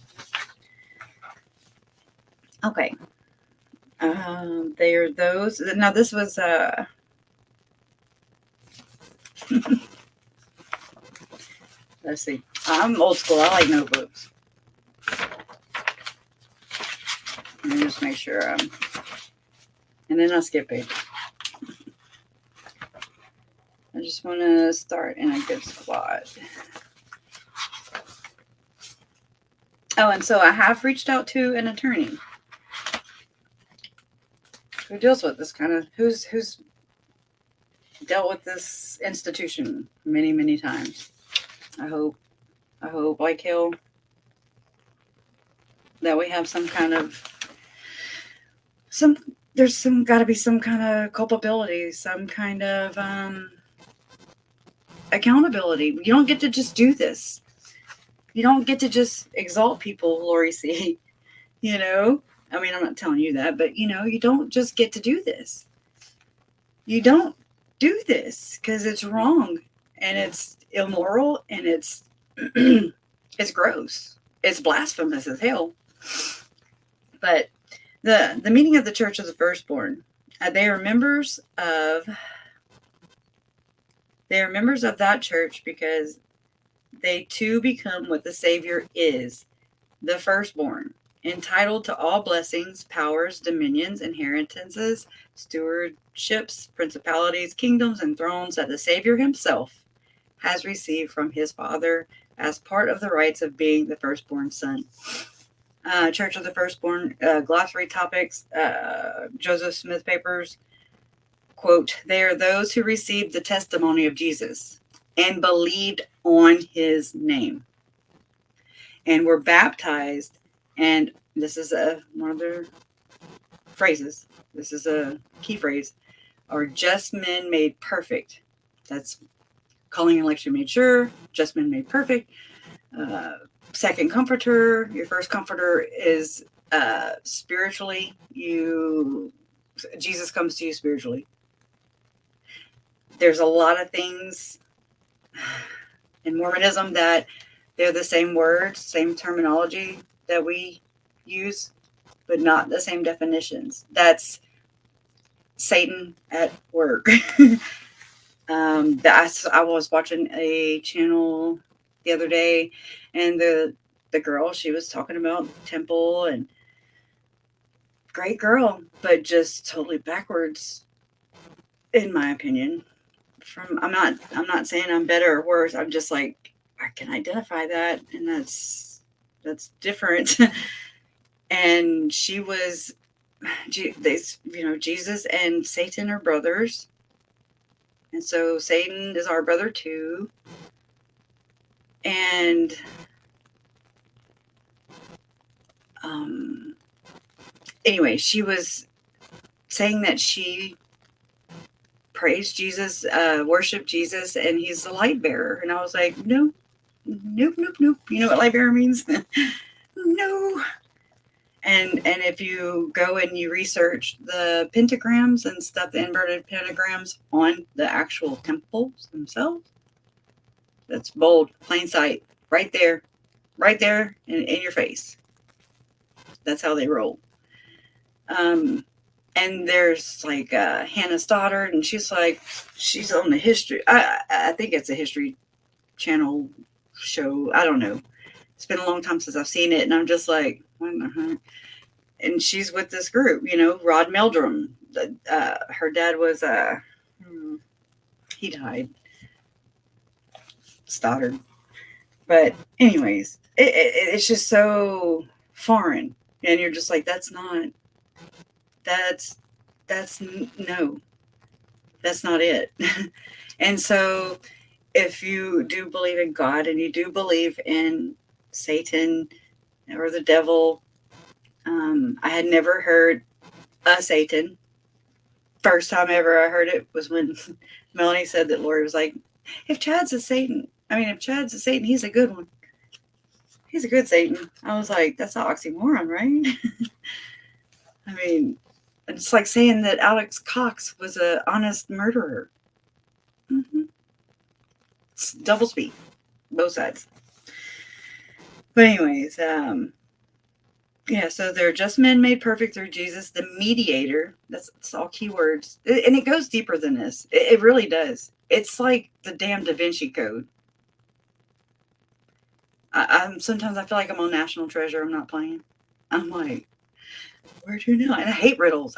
Okay. They are those. Now, this was let's see. I'm old school. I like notebooks. Let me just make sure and then I'll skip it. I just want to start in a good spot. Oh, and so I have reached out to an attorney who deals with this kind of, who's dealt with this institution many, many times. I hope like hell that we have some kind of, there's gotta be some kind of culpability, some kind of accountability. You don't get to just do this. You don't get to just exalt people, Lori C. I mean, I'm not telling you that, but you don't just get to do this. You don't do this because it's wrong and it's immoral and it's it's gross. It's blasphemous as hell. But the meaning of the Church of the Firstborn, they are members of that church because they too become what the Savior is, the firstborn, entitled to all blessings, powers, dominions, inheritances, stewardships, principalities, kingdoms, and thrones that the Savior himself has received from his Father as part of the rights of being the firstborn son. Church of the Firstborn, glossary topics, Joseph Smith Papers, quote, they are those who received the testimony of Jesus and believed on his name and were baptized. And this is one of their phrases. This is a key phrase. Are just men made perfect. That's calling election made sure. Just men made perfect. Second comforter. Your first comforter is spiritually. Jesus comes to you spiritually. There's a lot of things in Mormonism that they're the same words, same terminology that we use, but not the same definitions. That's Satan at work. I was watching a channel the other day, and the the girl, she was talking about temple and great girl, but just totally backwards, in my opinion. I'm not saying I'm better or worse. I'm just like, I can identify that, and that's different. And she was, Jesus and Satan are brothers, and so Satan is our brother too. And anyway, she was saying that she praised Jesus, worshiped Jesus, and he's the light bearer. And I was like, no, nope. You know what light bearer means? No. And if you go and you research the pentagrams and stuff, the inverted pentagrams on the actual temples themselves, that's bold, plain sight, right there in your face. That's how they roll. And there's like Hannah's daughter, and she's on the history. I think it's a History Channel show. I don't know. It's been a long time since I've seen it, and I'm just like, what the heck? And she's with this group, Rod Meldrum. Her dad was he died, Stoddard. But anyways, it's just so foreign, and you're just like, that's not it. And so if you do believe in God and you do believe in Satan or the devil, I had never heard a Satan. First time ever I heard it was when Melanie said that Lori was like, if Chad's a Satan, he's a good one. He's a good Satan. I was like, that's an oxymoron, right? I mean, it's like saying that Alex Cox was an honest murderer. Mm-hmm. It's double speak, both sides. But anyways, so they're just men made perfect through Jesus, the mediator. That's all keywords. And it goes deeper than this. It really does. It's like the damn Da Vinci Code. Sometimes I feel like I'm on National Treasure. I'm not playing. I'm like, where do you know? And I hate riddles.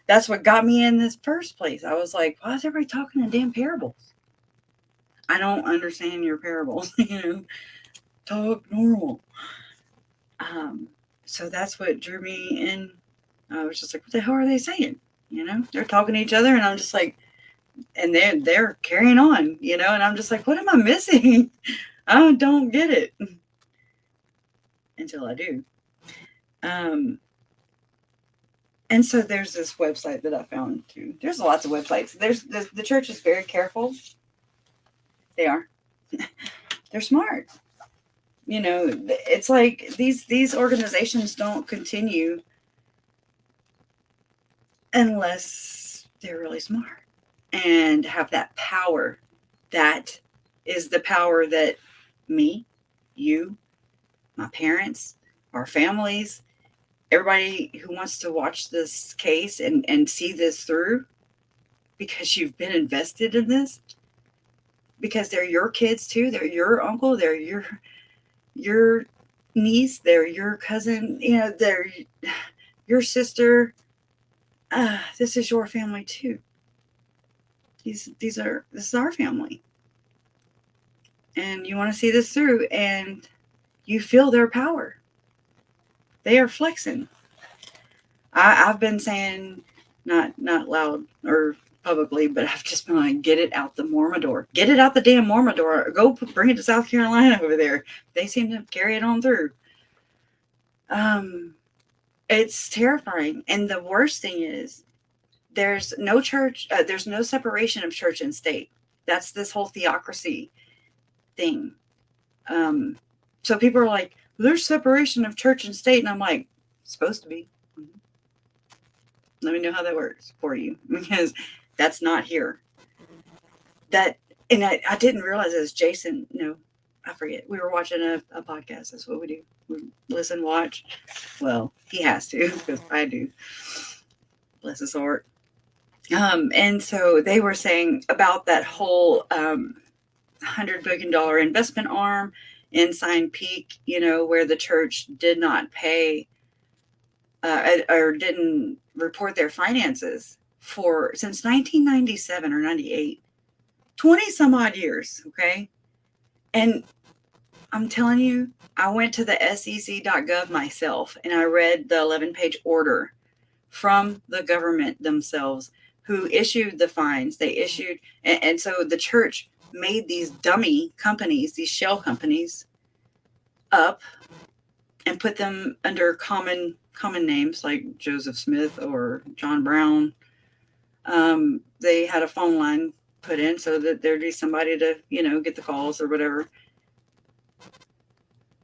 That's what got me in this first place. I was like, why is everybody talking in damn parables? I don't understand your parables. Talk normal. So that's what drew me in. I was just like, what the hell are they saying? They're talking to each other, and I'm just like, and they're carrying on, and I'm just like, what am I missing? I don't get it until I do. And so there's this website that I found too. There's lots of websites. The church is very careful. They are. They're smart. It's like these organizations don't continue unless they're really smart and have that power. That is the power that me, you, my parents, our families, everybody who wants to watch this case and see this through, because you've been invested in this, because they're your kids too. They're your uncle. They're your niece, they're your cousin, they're your sister. This is your family too. This is our family. And you want to see this through, and you feel their power. They are flexing. I've been saying, not loud or publicly, but I've just been like, get it out the Mormidor. Get it out the damn Mormidor. Go bring it to South Carolina over there. They seem to carry it on through. It's terrifying. And the worst thing is, there's no church, there's no separation of church and state. That's this whole theocracy thing. So people are like, there's separation of church and state. And I'm like, it's supposed to be. Let me know how that works for you, because that's not here. And I didn't realize it was Jason. No, I forget. We were watching a podcast. That's what we do. We listen, watch. Well, he has to, because I do. Bless his heart. And so they were saying about that whole $100 billion investment arm, Ensign Peak, where the church did not pay or didn't report their finances since 1997 or 98, 20 some odd years. Okay. And I'm telling you, I went to the sec.gov myself and I read the 11-page order from the government themselves who issued the fines. They issued, and so the church made these dummy companies, these shell companies up and put them under common names like Joseph Smith or John Brown. They had a phone line put in so that there'd be somebody to, get the calls or whatever.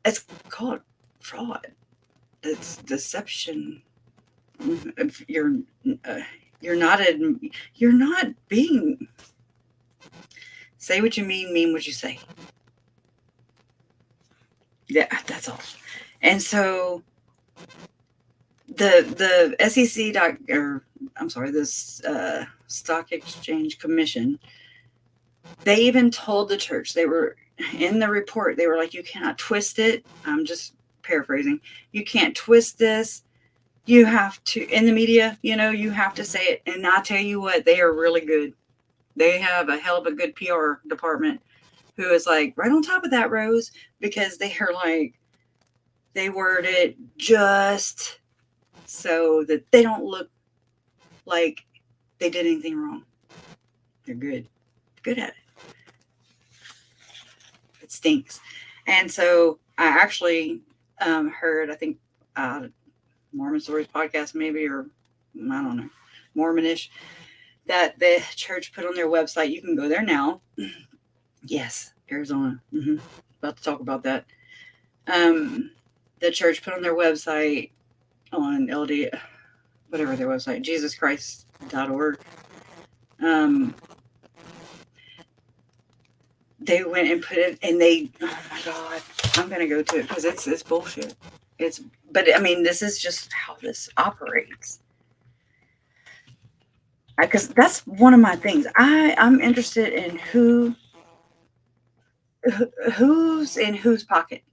It's called fraud. It's deception. You're not being, say what you mean what you say. Yeah, that's all. And so the Stock Exchange Commission, they even told the church, they were in the report, they were like, you cannot twist it. I'm just paraphrasing. You can't twist this. You have to, in the media, you have to say it. And I'll tell you what, they are really good. They have a hell of a good PR department who is like right on top of that, Rose, because they are like, they word it just so that they don't look like they did anything wrong. They're good at it. It stinks. And so I actually heard, I think, Mormon Stories podcast maybe, or I don't know, Mormonish, that the church put on their website. You can go there now. Yes, Arizona. About to talk about that. The church put on their website on LD, whatever their website, JesusChrist.org. They went and put it, and they, oh my God, I'm going to go to it because it's bullshit. But I mean, this is just how this operates. Because that's one of my things. I'm interested in who's in whose pocket.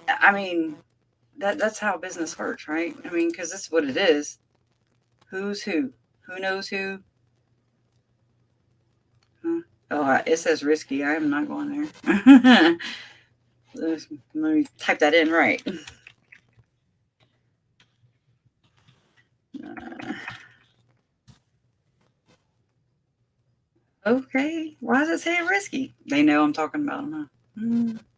I mean, that's how business works, right? I mean, because that's what it is. Who's who? Who knows who? Huh? Oh, it says risky. I am not going there. Let me type that in right. Okay. Why does it say risky? They know I'm talking about them, huh?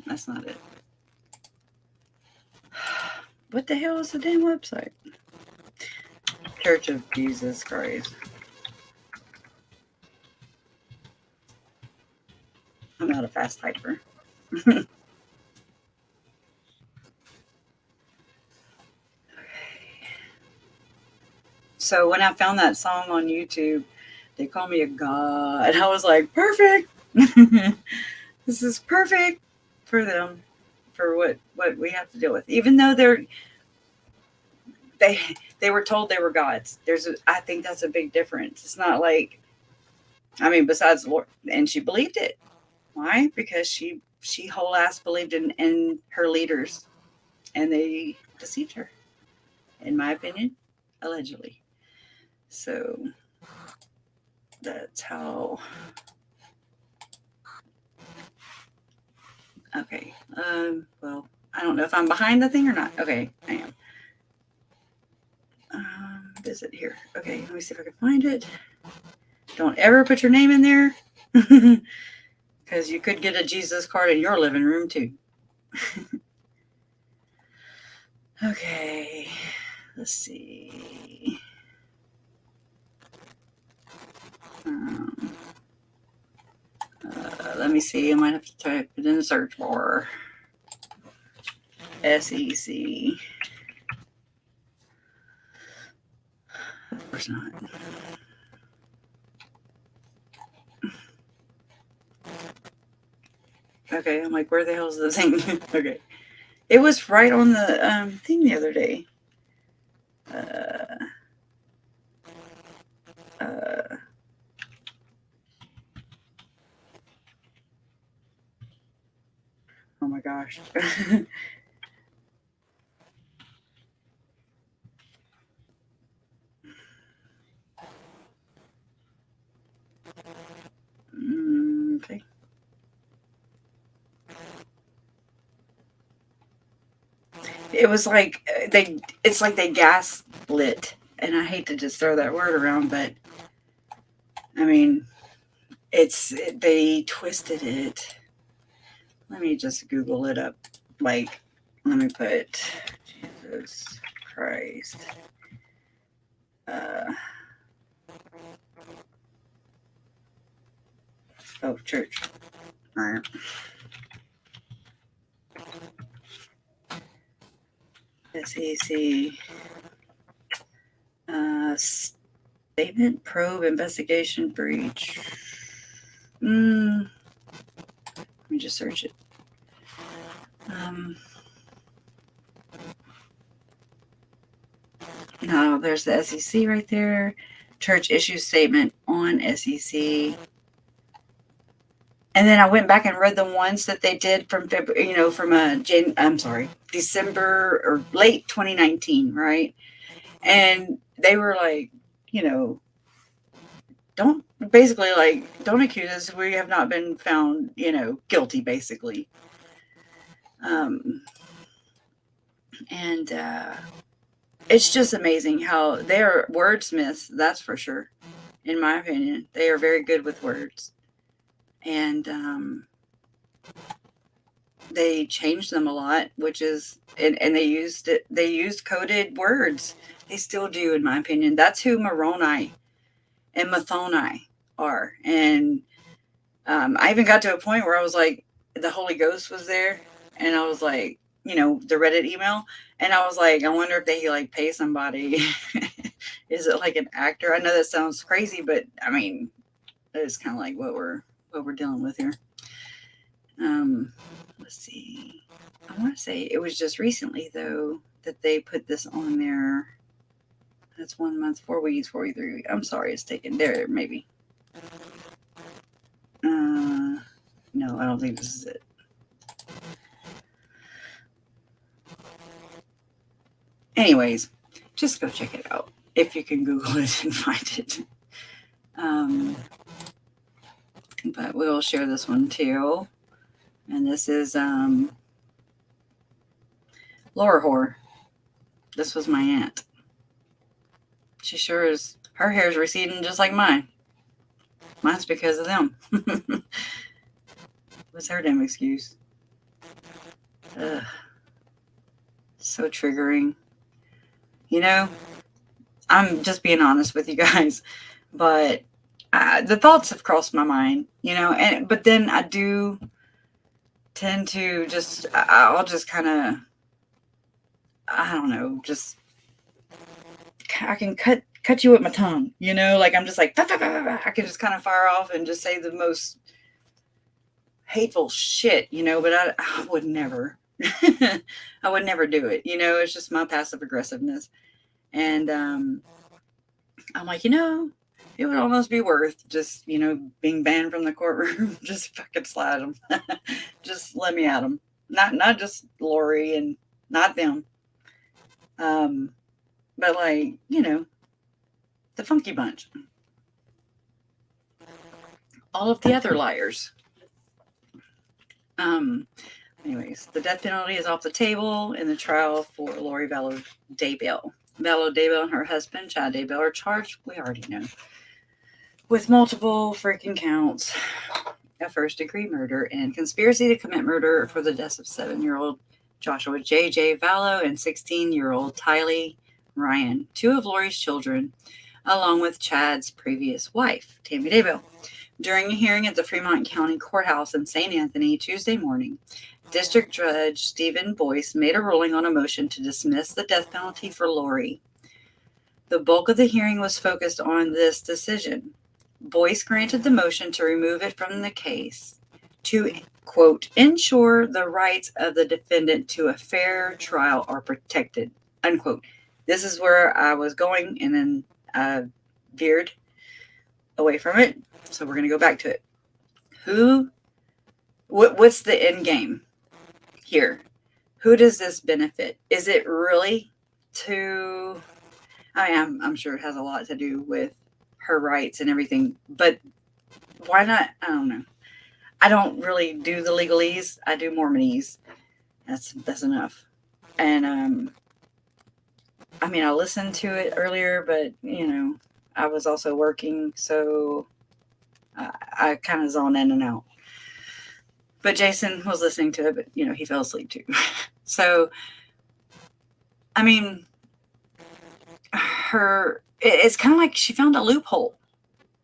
That's not it. What the hell is the damn website? Church of Jesus Christ. I'm not a fast typer. So when I found that song on YouTube, they call me a god. I was like, perfect. This is perfect for them, for what we have to deal with. Even though they were told they were gods. I think that's a big difference. It's not like, I mean, besides the Lord, and she believed it. Why? Because she whole ass believed in her leaders, and they deceived her, in my opinion, allegedly. So that's how. Okay. Well, I don't know if I'm behind the thing or not. Okay, I am. Visit here. Okay, let me see if I can find it. Don't ever put your name in there, because you could get a Jesus card in your living room too. Okay, let's see. Let me see. I might have to type it in the search bar. SEC. Of course not. Okay, I'm like, where the hell is the thing? Okay. It was right on the thing the other day. Oh my gosh. Okay. It was like it's like they gas lit. And I hate to just throw that word around, but I mean, they twisted it. Let me just Google it up. Like, let me put Jesus Christ. Church. All right. SEC. Statement, probe, investigation, breach. Let me just search it. No, there's the SEC right there. Church issues statement on SEC. And then I went back and read the ones that they did from February, from December or late 2019, right? And they were like, don't accuse us. We have not been found, guilty, basically. And it's just amazing how they're wordsmiths, that's for sure. In my opinion, they are very good with words. And they changed them a lot, which is, and they used coded words. They still do, in my opinion. That's who Moroni and Mathoni are. And I even got to a point where I was like, the Holy Ghost was there, and I was like, the Reddit email, and I was like, I wonder if they like pay somebody. Is it like an actor? I know that sounds crazy, but I mean, it's kind of like what we're dealing with here. Let's see. I want to say it was just recently though that they put this on there. That's 1 month, 4 weeks, 43 weeks. I'm sorry, it's taken there, maybe. No, I don't think this is it. Anyways, just go check it out if you can Google it and find it. But we'll share this one too. And this is Laura Whore. This was my aunt. She sure is. Her hair is receding just like mine. Mine's because of them. What's her damn excuse? Ugh. So triggering. I'm just being honest with you guys, but the thoughts have crossed my mind, but then I do tend to I'll just kind of, I don't know, I can cut you with my tongue, like I'm just like, bah, bah, bah, bah. I can just kind of fire off and just say the most hateful shit, but I would never, I would never do it. It's just my passive aggressiveness. And I'm like, it would almost be worth just, being banned from the courtroom. Just fucking slide them. Just let me at them. Not just Lori and not them. But like, the funky bunch. All of the other liars. Anyways, the death penalty is off the table in the trial for Lori Vallow Daybell. Vallow Daybell and her husband, Chad Daybell, are charged, we already know, with multiple freaking counts of first-degree murder and conspiracy to commit murder for the deaths of 7-year-old Joshua J.J. Vallow and 16-year-old Tylee Ryan, 2 of Lori's children, along with Chad's previous wife, Tammy Daybell. During a hearing at the Fremont County Courthouse in St. Anthony Tuesday morning, District Judge Stephen Boyce made a ruling on a motion to dismiss the death penalty for Lori. The bulk of the hearing was focused on this decision. Boyce granted the motion to remove it from the case to, quote, ensure the rights of the defendant to a fair trial are protected, unquote. This is where I was going, and then I veered away from it. So we're going to go back to it. What's the end game? here, who does this benefit? Is it really to, I'm sure it has a lot to do with her rights and everything, but why not? I don't know. I don't really do the legalese. I do Mormonese. That's enough. And I mean, I listened to it earlier, but I was also working, so I kind of zoned in and out. But Jason was listening to it, but he fell asleep too. So, I mean, it's kind of like she found a loophole.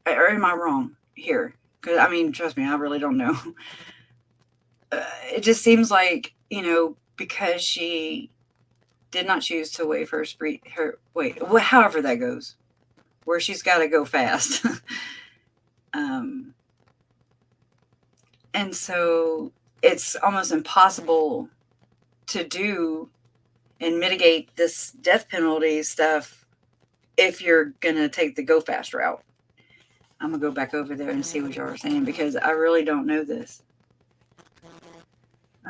Or am I wrong here? Because I mean, trust me, I really don't know. It just seems like because she did not choose to waive however that goes, where she's got to go fast. And so it's almost impossible to do and mitigate this death penalty stuff if you're going to take the go fast route. I'm going to go back over there and see what y'all are saying, because I really don't know this.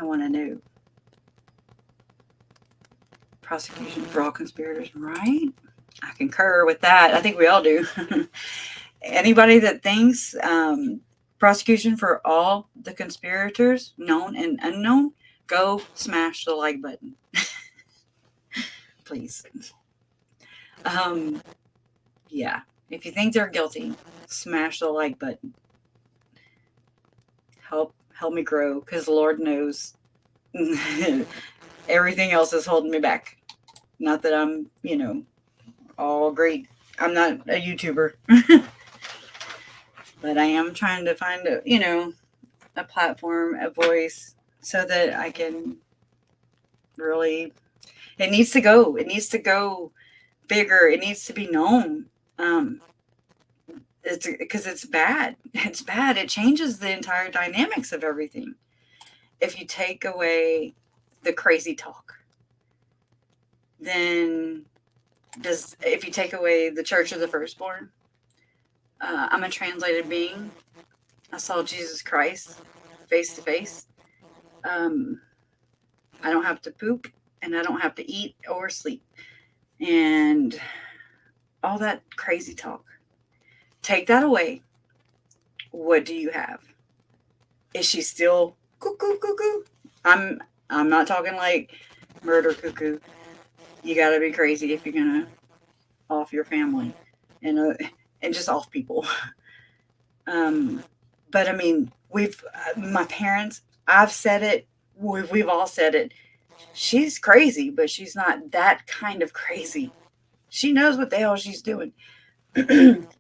I want to know. Prosecution for all conspirators, right? I concur with that. I think we all do. Anybody that thinks prosecution for all the conspirators, known and unknown, go smash the like button. Please. Yeah. If you think they're guilty, smash the like button. Help me grow, because the Lord knows everything else is holding me back. Not that I'm, all great. I'm not a YouTuber. But I am trying to find a platform, a voice, so that I can really, it needs to go bigger. It needs to be known. It's because it's bad. It's bad. It changes the entire dynamics of everything. If you take away the crazy talk, then if you take away the Church of the Firstborn, I'm a translated being. I saw Jesus Christ face to face. I don't have to poop, and I don't have to eat or sleep. And all that crazy talk. Take that away. What do you have? Is she still cuckoo? I'm not talking like murder cuckoo. You gotta be crazy if you're gonna off your family and just off people. But I mean, my parents, I've said it, we've all said it. She's crazy, but she's not that kind of crazy. She knows what the hell she's doing.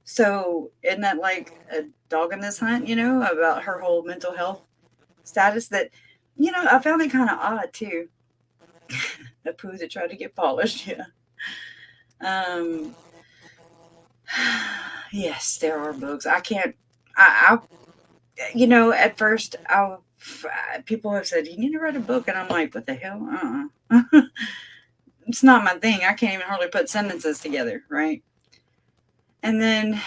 So isn't that like a dog in this hunt, about her whole mental health status that, I found it kind of odd too. A poo that tried to get polished. Yeah. Yes, there are books. I can't, at first people have said, you need to write a book. And I'm like, what the hell? It's not my thing. I can't even hardly put sentences together. Right. And then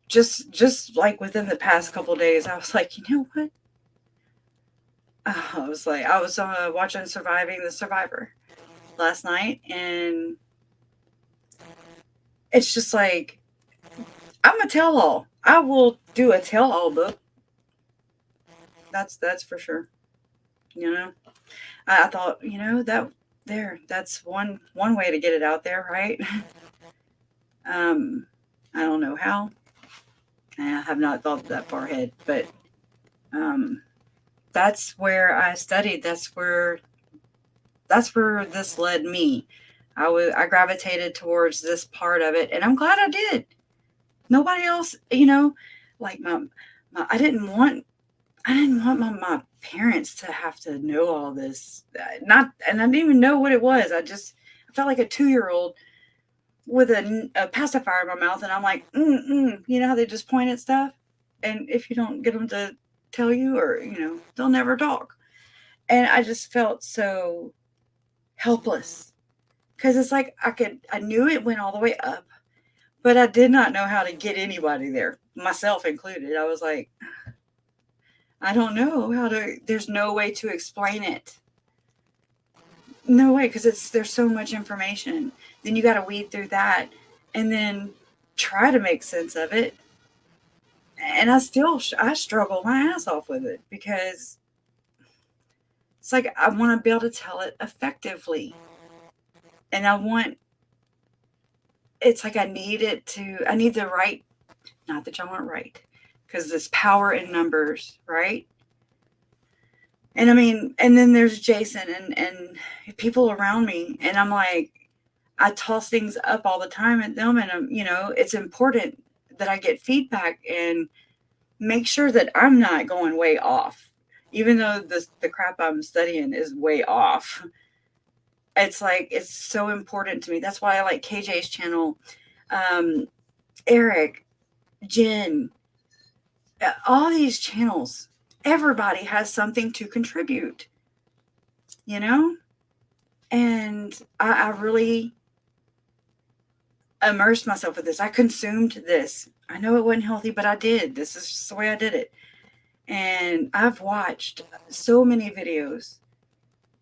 just like within the past couple of days, I was like, you know what? I was watching Surviving the Survivor last night, and it's just like, I'm a tell-all. I will do a tell-all book. That's for sure. I thought, that's one way to get it out there, right? I don't know how. I have not thought that far ahead, but that's where I studied. That's where this led me. I gravitated towards this part of it, and I'm glad I did. Nobody else, like I didn't want my parents to have to know all this. And I didn't even know what it was. I felt like a 2-year-old with a pacifier in my mouth, and I'm like, how they just point at stuff, and if you don't get them to tell you, or they'll never talk. And I just felt so helpless, because it's like I knew it went all the way up, but I did not know how to get anybody there, myself included. I was like, I don't know how to. There's no way to explain it. No way, because there's so much information. Then you got to weed through that and then try to make sense of it. And I struggle my ass off with it, because it's like I want to be able to tell it effectively. And it's like I need the right, not that y'all aren't right, because there's power in numbers, right? And I mean, and then there's Jason and people around me, and I'm like, I toss things up all the time at them, and it's important that I get feedback and make sure that I'm not going way off, even though the crap I'm studying is way off. It's like, it's so important to me. That's why I like KJ's channel, Eric, Jen, all these channels. Everybody has something to contribute, and I really immersed myself with this. I consumed this. I know it wasn't healthy, but I did. This is just the way I did it. And I've watched so many videos,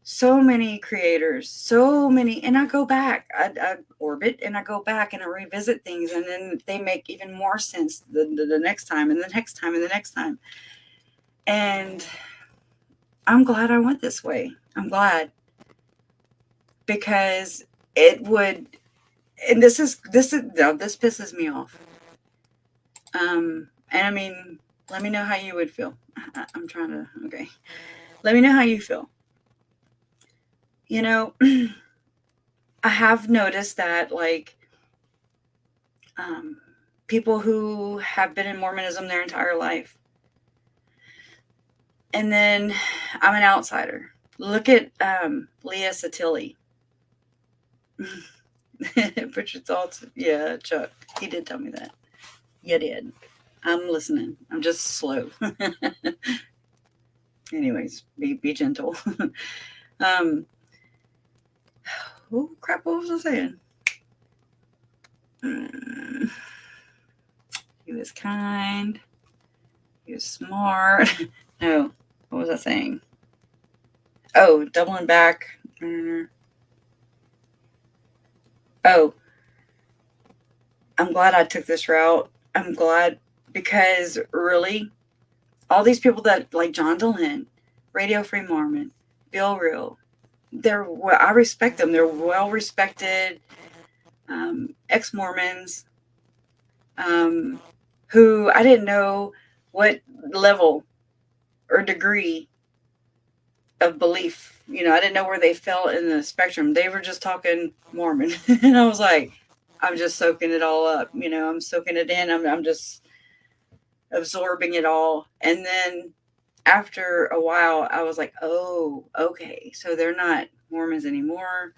so many creators, and I go back, I orbit, and I go back and I revisit things, and then they make even more sense the next time, and the next time, and the next time. And I'm glad I went this way. I'm glad, because it would, and this pisses me off. And I mean, let me know how you would feel. Okay. Let me know how you feel. I have noticed that, like, people who have been in Mormonism their entire life, and then I'm an outsider. Look at Leah Tylee. Put your thoughts. Yeah, Chuck. He did tell me that. You did. I'm listening. I'm just slow. Anyways, be gentle. Oh crap! What was I saying? He was kind. He was smart. No, what was I saying? Oh, doubling back. Oh, I'm glad I took this route. I'm glad, because really, all these people that, like John DeLynn, Radio Free Mormon, Bill Real, I respect them. They're well respected ex-Mormons who I didn't know what level or degree of belief, I didn't know where they fell in the spectrum. They were just talking Mormon. And I was like, I'm just soaking it all up. I'm soaking it in. I'm just absorbing it all. And then after a while, I was like, oh, okay. So they're not Mormons anymore.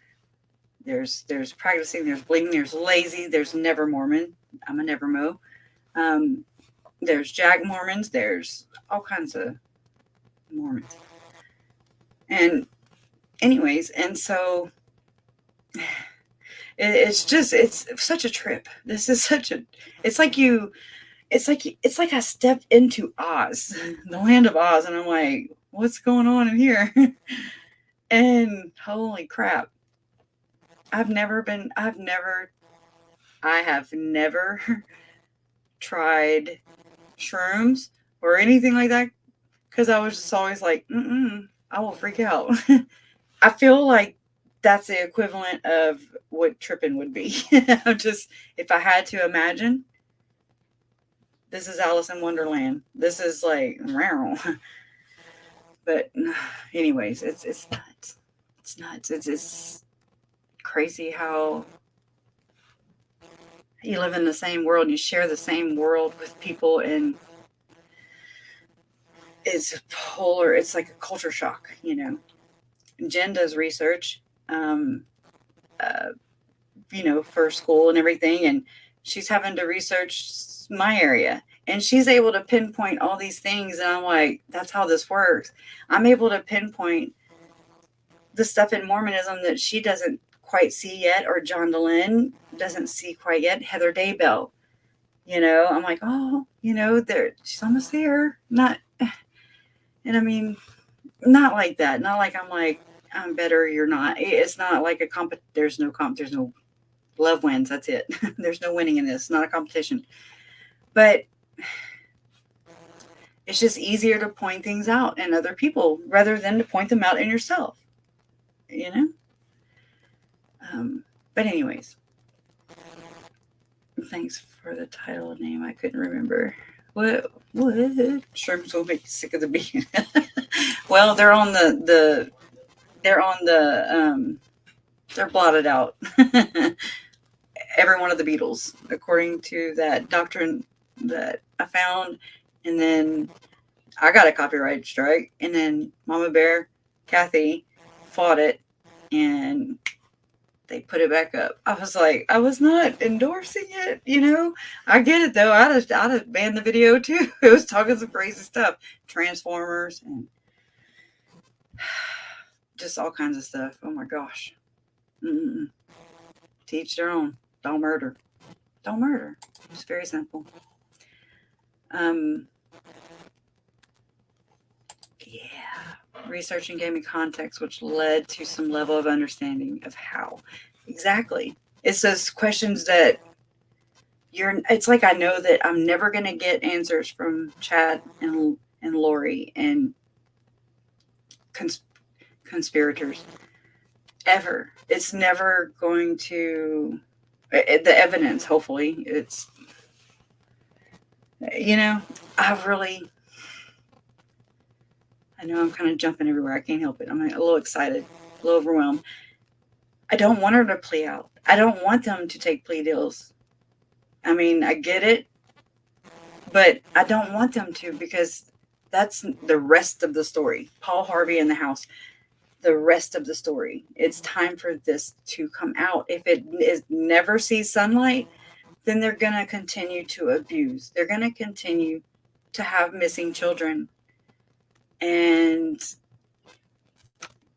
There's practicing, there's blinking, there's lazy, there's never Mormon. I'm a never mo. There's Jag Mormons. There's all kinds of Mormons. And anyways, and so it's such a trip. This is it's like I stepped into Oz, the land of Oz, and I'm like, what's going on in here? And holy crap. I have never tried shrooms or anything like that, because I was just always like, I will freak out. I feel like that's the equivalent of what tripping would be. If I had to imagine, this is Alice in Wonderland. This is like, but anyways, it's nuts. It's nuts. It's crazy how you live in the same world, you share the same world with people, and it's polar. It's like a culture shock, Jen does research, for school and everything, and she's having to research my area, and she's able to pinpoint all these things, and I'm like, that's how this works. I'm able to pinpoint the stuff in Mormonism that she doesn't quite see yet, or John DeLynn doesn't see quite yet. Heather Daybell, I'm like, oh, she's almost there. And I mean, not like that. Not like I'm like, I'm better, you're not. It's not like a there's no love wins. That's it. There's no winning in this. It's not a competition. But it's just easier to point things out in other people rather than to point them out in yourself. You know? But anyways, thanks for the title and name. I couldn't remember. What? Shrooms will make you sick of the bee. Well, they're blotted out. Every one of the Beatles, according to that doctrine that I found. And then I got a copyright strike. And then Mama Bear, Kathy, fought it. And they put it back up. I was like, I was not endorsing it, you know. I get it though. I'd have banned the video too. It was talking some crazy stuff, Transformers and just all kinds of stuff. Oh my gosh. Teach their own. Don't murder. Don't murder. It's very simple. Researching gave me context, which led to some level of understanding of how. Exactly. It's those questions that it's like I know that I'm never going to get answers from Chad and Lori and conspirators. Ever. It's never going to, the evidence, hopefully, it's, you know, I know I'm kind of jumping everywhere. I can't help it. I'm a little excited, a little overwhelmed. I don't want her to plea out. I don't want them to take plea deals. I mean, I get it, but I don't want them to, because that's the rest of the story. Paul Harvey in the house, the rest of the story. It's time for this to come out. If it never sees sunlight, then they're going to continue to abuse. They're going to continue to have missing children and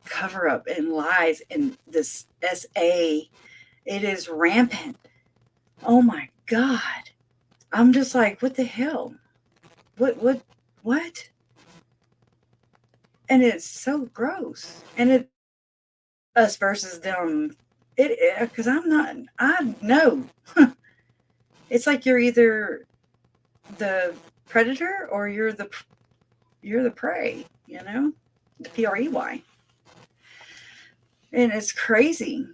cover up and lies, and this SA, it is rampant. Oh my God. I'm just like, what the hell? What? And it's so gross. And it, us versus them, because I know. It's like you're either the predator or you're the prey, you know, the PREY. And it's crazy.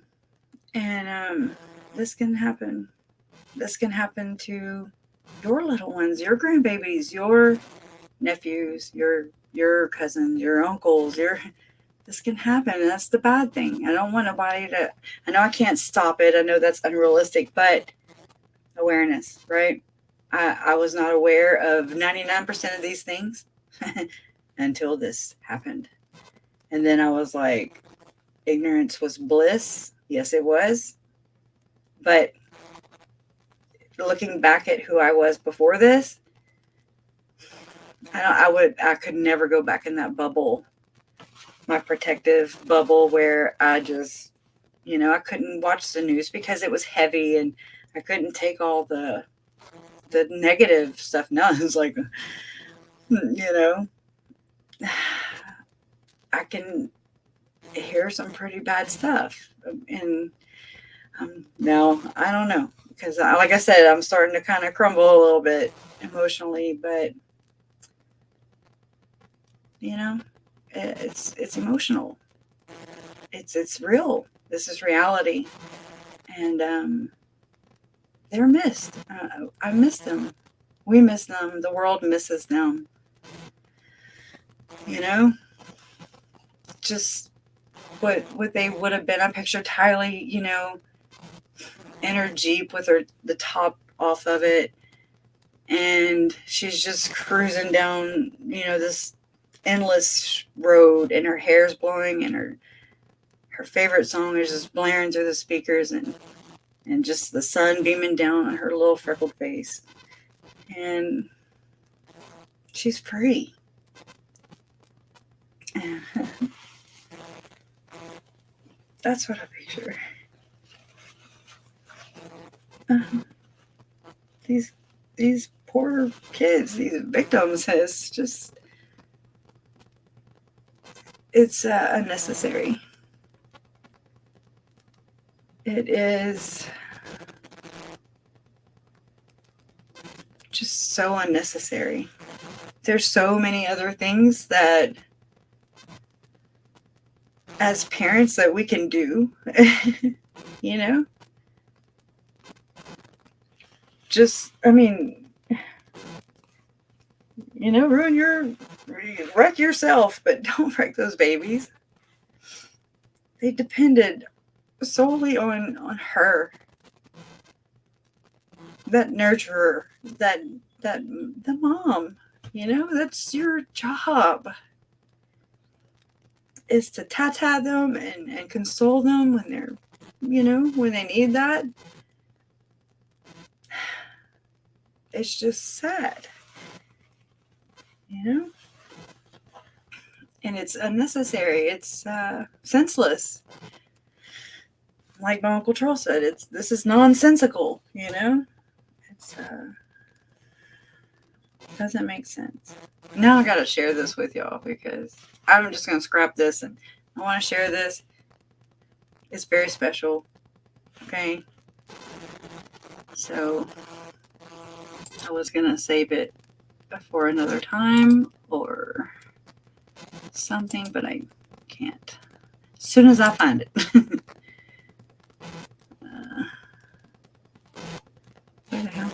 And this can happen. This can happen to your little ones, your grandbabies, your nephews, your cousins, your uncles, this can happen. And that's the bad thing. I don't want nobody to, I know I can't stop it. I know that's unrealistic, but awareness, right? I was not aware of 99% of these things until this happened. And then I was like, ignorance was bliss. Yes, it was. But looking back at who I was before this, I could never go back in that bubble, my protective bubble, where I just, you know, I couldn't watch the news because it was heavy and I couldn't take all the negative stuff. Now it's like, you know, I can hear some pretty bad stuff. And now I don't know, because like I said, I'm starting to kind of crumble a little bit emotionally, but you know, it's emotional. It's real. This is reality. And they're missed. I miss them. We miss them. The world misses them. You know, just what they would have been. I picture Tylee, you know, in her Jeep with the top off of it, and she's just cruising down, you know, this endless road, and her hair's blowing, and her favorite song is just blaring through the speakers, and just the sun beaming down on her little freckled face, and she's free. That's what I picture. These poor kids, these victims, it's unnecessary. It is just so unnecessary. There's so many other things that as parents that we can do, you know, just, I mean, you know, wreck yourself, but don't wreck those babies. They depended solely on her, that nurturer, that the mom, you know, that's your job, is to tata them and console them when they're, you know, when they need that. It's just sad, you know, and it's unnecessary. It's senseless. Like my Uncle Charles said, this is nonsensical, you know. It's doesn't make sense. Now I gotta share this with y'all because I'm just gonna scrap this and I want to share this. It's very special. Okay. So I was gonna save it for another time or something, but I can't. As soon as I find it. Where the hell?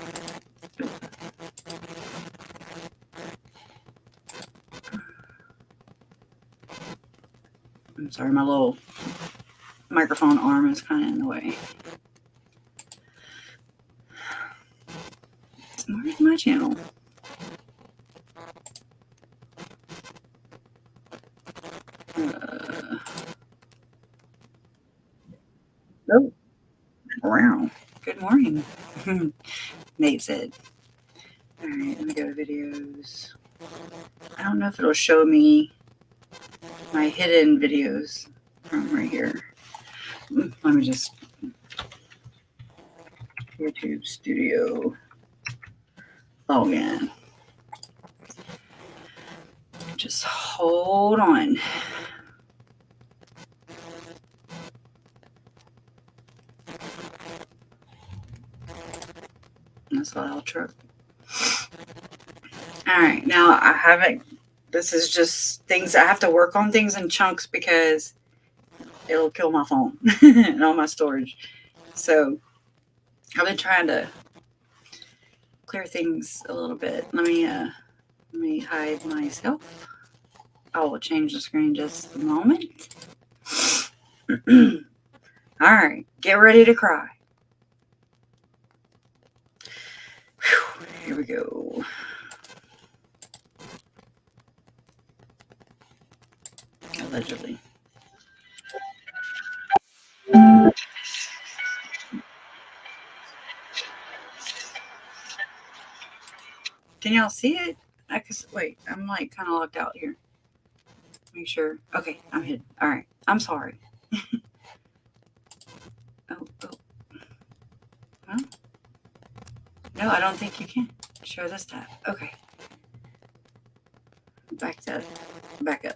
I'm sorry, my little microphone arm is kind of in the way. Where's my channel? Oh, wow. Good morning. Nate said. All right, let me go to videos. I don't know if it'll show me my hidden videos from right here. Let me just YouTube Studio log in. Just hold on. That's a loud truck. All right, now I haven't. This is just things I have to work on things in chunks because it'll kill my phone and all my storage. So I've been trying to clear things a little bit. Let me hide myself. I will change the screen just a moment. All right, get ready to cry. Whew, here we go. Allegedly. Can y'all see it? Wait, I'm like kind of locked out here. Make sure. Okay, I'm hidden. All right, I'm sorry. Oh. Well, no, I don't think you can. Share this tab. Okay. Back up.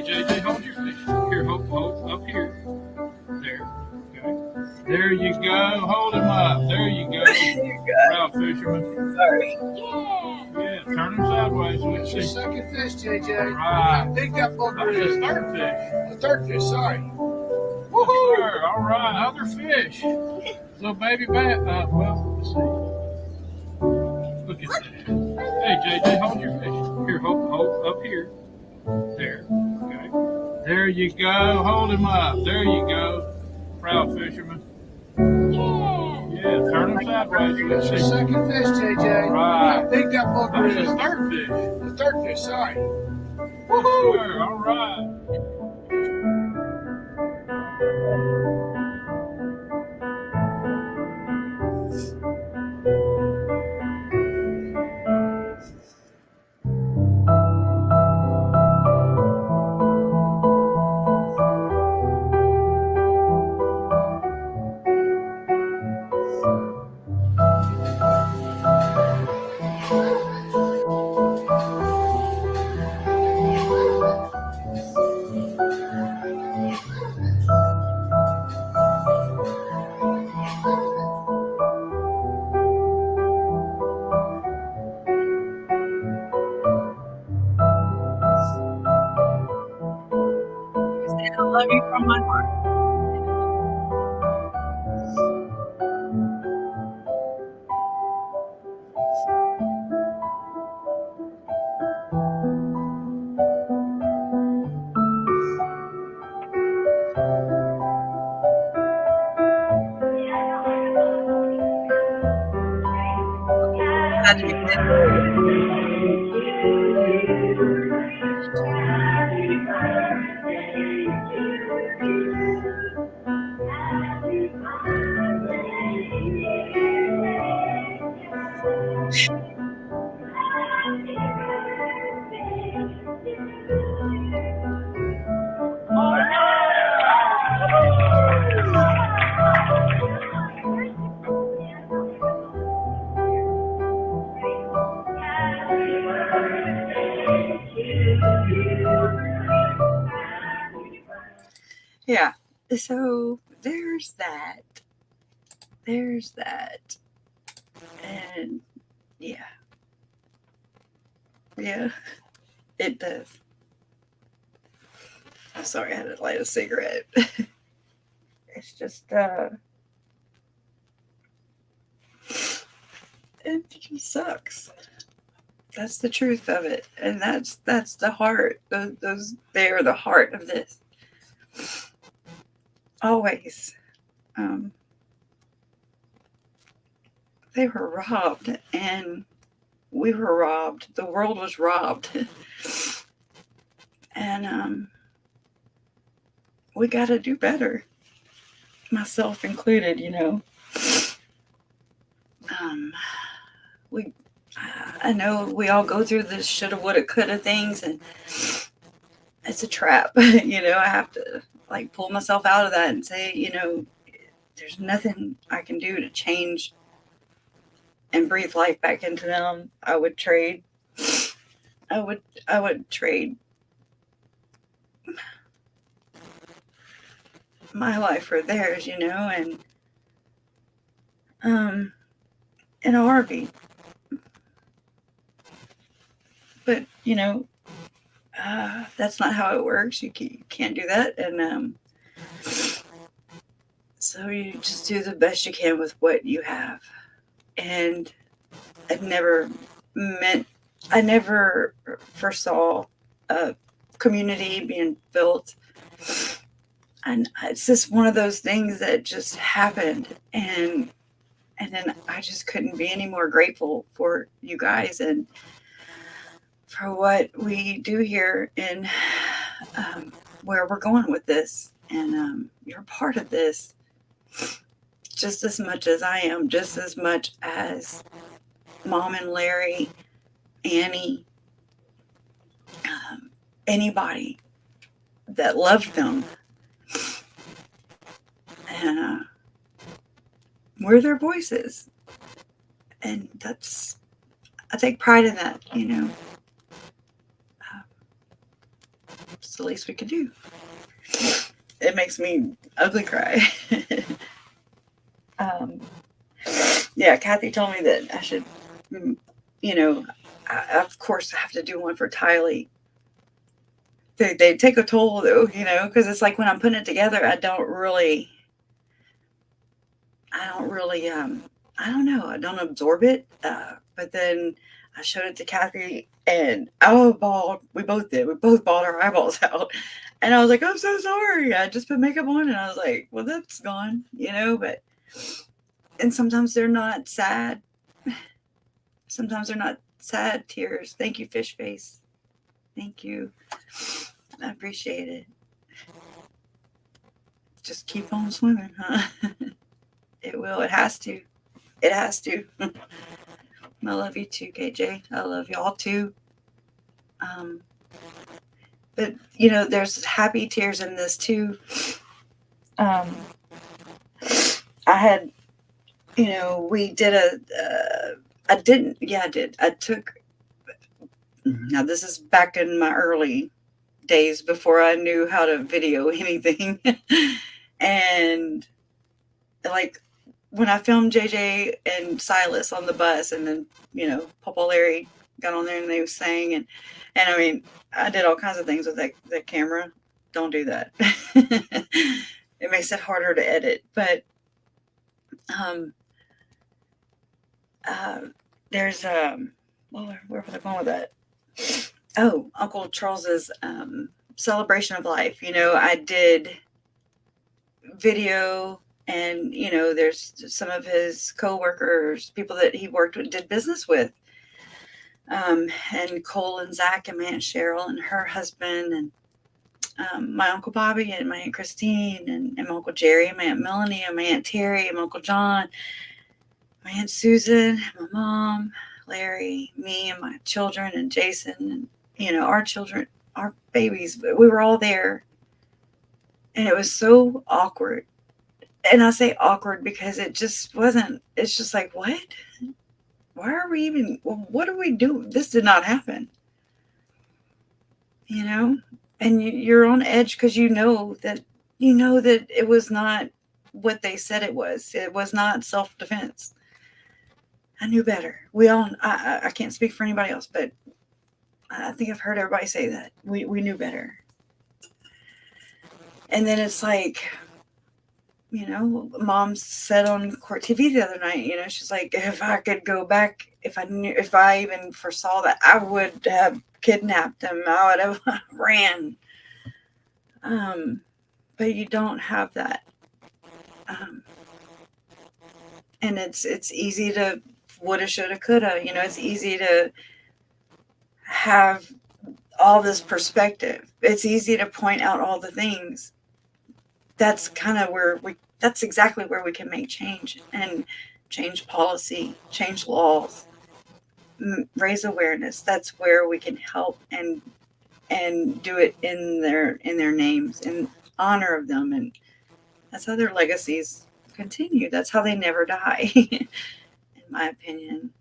Hey, JJ, hold your fish. Here, hold up here. There. Okay. There you go. Hold him up. There you go. Proud fisherman. Sorry. Yeah, turn him sideways. That's your second fish, JJ. Right. Pick that booger. That's his third fish. The third fish, sorry. Woohoo! Sir. All right, another fish. Little baby bat. Well, let's see. Look at that. Hey, JJ, hold your fish. Here, hold up here. There. Okay. There you go. Hold him up. There you go. Proud fisherman. Yeah, turn him sideways. That's your second fish, JJ. Right. Pick that booger. That's his third fish. The third fish, sorry. Woohoo! Sir. All right. I love you from my heart. Had to be Yeah. So there's that. There's that. And yeah. Yeah. It does. I'm sorry I had to light a cigarette. It's just it just sucks. That's the truth of it. And that's the heart. Those they are the heart of this. Always. They were robbed and we were robbed. The world was robbed. And we got to do better. Myself included, you know. I know we all go through this shoulda, woulda, coulda things, and it's a trap. You know, I have to like pull myself out of that and say, you know, there's nothing I can do to change and breathe life back into them. I would trade my life for theirs, you know, and in a heartbeat. But you know, that's not how it works. You can't do that, and so you just do the best you can with what you have. And I never foresaw a community being built. And it's just one of those things that just happened. And then I just couldn't be any more grateful for you guys and for what we do here and where we're going with this. And you're part of this just as much as I am, just as much as Mom and Larry, Annie, anybody that loved them. And we're their voices. And I take pride in that, you know. the least we can do. It makes me ugly cry. Yeah, Kathy told me that I should, you know, of course I have to do one for Tylee. They take a toll though, you know, because it's like when I'm putting it together, I don't know, I don't absorb it. But then I showed it to Kathy and we both did. We both bawled our eyeballs out. And I was like, I'm so sorry. I just put makeup on. And I was like, well, that's gone, you know, and sometimes they're not sad. Sometimes they're not sad tears. Thank you, Fish Face. Thank you. I appreciate it. Just keep on swimming, huh? It will. It has to. It has to. I love you too, KJ. I love y'all too. But you know, there's happy tears in this too. I had, you know, we did I did. I took. Now this is back in my early days before I knew how to video anything, and like when I filmed JJ and Silas on the bus, and then, you know, Papa Larry got on there and they sang, and I mean, I did all kinds of things with that camera. Don't do that. It makes it harder to edit. But there's well, where was I going with that? Oh, Uncle Charles's celebration of life. You know, I did video. And, you know, there's some of his co-workers, people that he worked with, did business with. And Cole and Zach and my Aunt Cheryl and her husband, and my Uncle Bobby and my Aunt Christine, and my Uncle Jerry and my Aunt Melanie and my Aunt Terry and my Uncle John, my Aunt Susan, my mom, Larry, me and my children and Jason, and, you know, our children, our babies. But we were all there. And it was so awkward. And I say awkward because it just wasn't, it's just like, what? Why are we even, what do we do? This did not happen. You know? And you're on edge because you know that it was not what they said it was. It was not self-defense. I knew better. We all, I can't speak for anybody else, but I think I've heard everybody say that. We knew better. And then it's like, you know, Mom said on court TV the other night, you know, she's like, if I could go back, if I even foresaw that, I would have kidnapped him. I would have ran. But you don't have that. And it's easy to woulda, shoulda, coulda. You know, it's easy to have all this perspective. It's easy to point out all the things. That's kind of that's exactly where we can make change, and change policy, change laws, raise awareness. That's where we can help and do it in their names, in honor of them. And that's how their legacies continue. That's how they never die, in my opinion.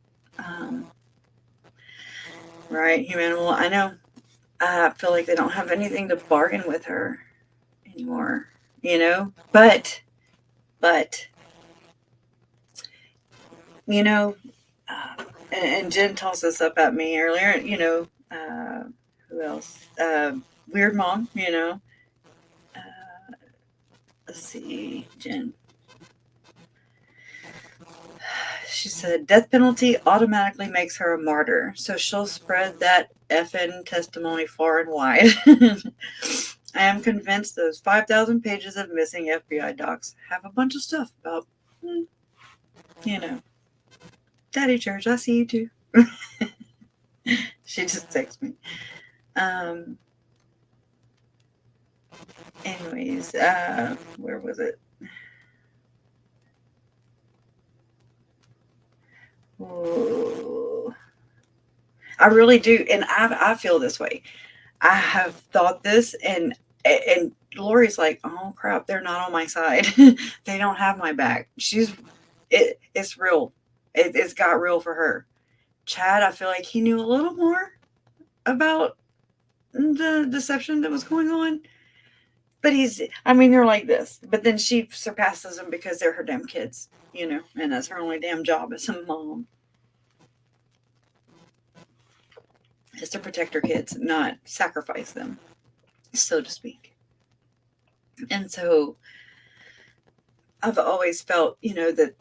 Right, Humanimal. I know. I feel like they don't have anything to bargain with her anymore. You know, but, you know, and Jen tossed this up at me earlier, you know, who else? Weird Mom, you know, let's see, Jen. She said, death penalty automatically makes her a martyr, so she'll spread that effing testimony far and wide. I am convinced those 5,000 pages of missing FBI docs have a bunch of stuff about, you know, Daddy Church, I see you too. She just texted me. Anyways, where was it? Ooh. I really do, and I feel this way. I have thought this, and Lori's like, oh crap, they're not on my side. They don't have my back. It's real. It's got real for her. Chad, I feel like he knew a little more about the deception that was going on. But they're like this. But then she surpasses them because they're her damn kids, and that's her only damn job as a mom. Is to protect her kids, not sacrifice them, so to speak. And so I've always felt, that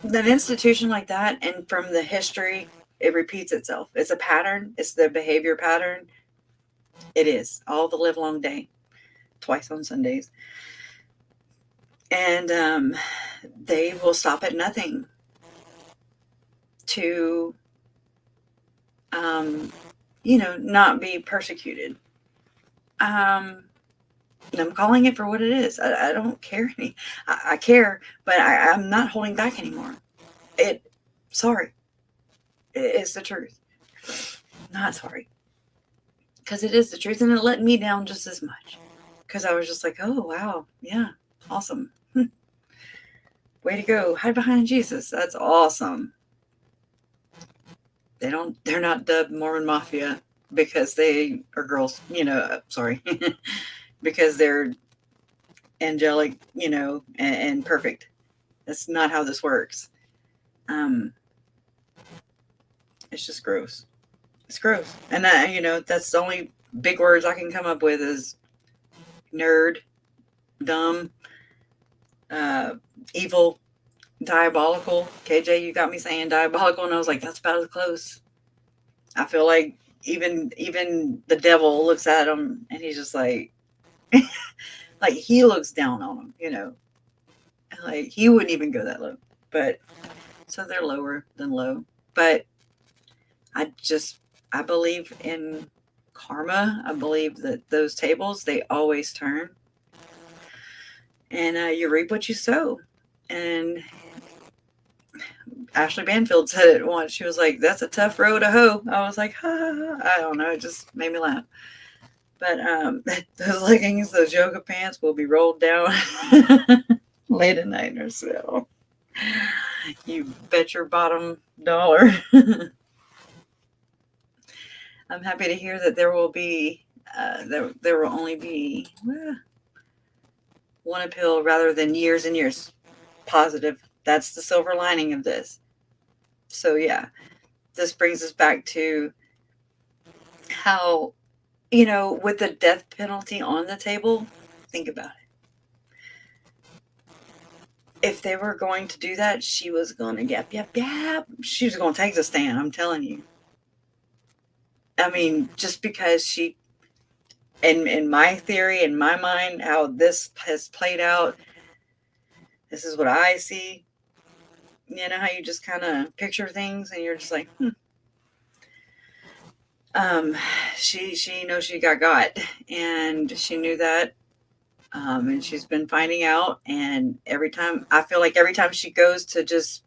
an institution like that, and from the history, it repeats itself. It's a pattern. It's the behavior pattern. It is all the live long day, twice on Sundays. And they will stop at nothing to, not be persecuted. I'm calling it for what it is. I don't care I care, but I'm not holding back anymore. Sorry. It's the truth. Not sorry. Because it is the truth, and it let me down just as much. Because I was just like, oh, wow. Yeah. Awesome. Way to go. Hide behind Jesus. That's awesome. They're not dubbed Mormon Mafia because they are girls, sorry. Because they're angelic, and perfect. That's not how this works. It's just gross. It's gross. And that's the only big words I can come up with is nerd, dumb, evil, diabolical. KJ, you got me saying diabolical, and I was like, that's about as close. I feel like even the devil looks at him and he's just like, like he looks down on him, like he wouldn't even go that low. But so they're lower than low. But I believe in karma. I believe that those tables, they always turn. And you reap what you sow. And Ashley Banfield said it once. She was like, that's a tough row to hoe. I was like, ha, ha, ha. I don't know. It just made me laugh. But those leggings, those yoga pants will be rolled down late at night in her cell. You bet your bottom dollar. I'm happy to hear that there will be, there will only be one appeal rather than years and years. Positive. That's the silver lining of this. So yeah, this brings us back to how, with the death penalty on the table, think about it. If they were going to do that, she was going to yap. She was going to take the stand. I'm telling you. I mean, just because she, in my theory, in my mind, how this has played out, this is what I see. You know how you just kind of picture things and you're just like, she knows she got, and she knew that. And she's been finding out, and every time she goes to just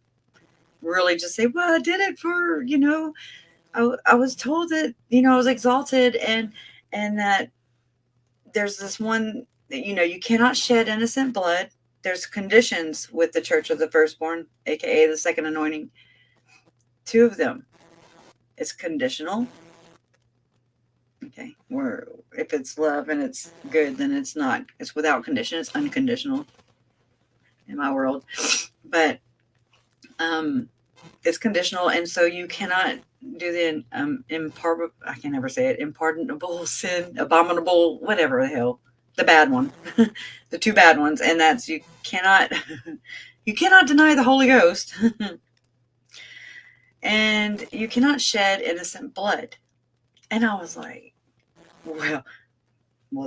really just say, well, I did it for, I was told that, I was exalted, and that there's this one, you cannot shed innocent blood. There's conditions with the Church of the Firstborn, aka the second anointing. 2 of them. It's conditional. Okay, where if it's love and it's good, then it's not. It's without condition. It's unconditional in my world. But it's conditional, and so you cannot do the I can never say it, unpardonable sin, abominable, whatever the hell, the bad one, the 2 bad ones, and that's you cannot deny the Holy Ghost, and you cannot shed innocent blood. And I was like, well,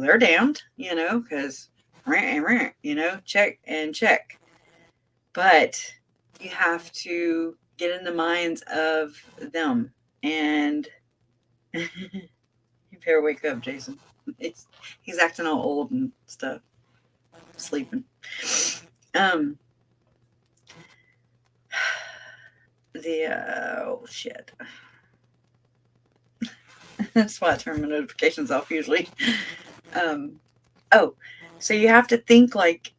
they're damned, because check and check. But you have to get in the minds of them, and you better wake up, Jason. He's acting all old and stuff, sleeping. Oh shit. That's why I turn my notifications off usually. So you have to think like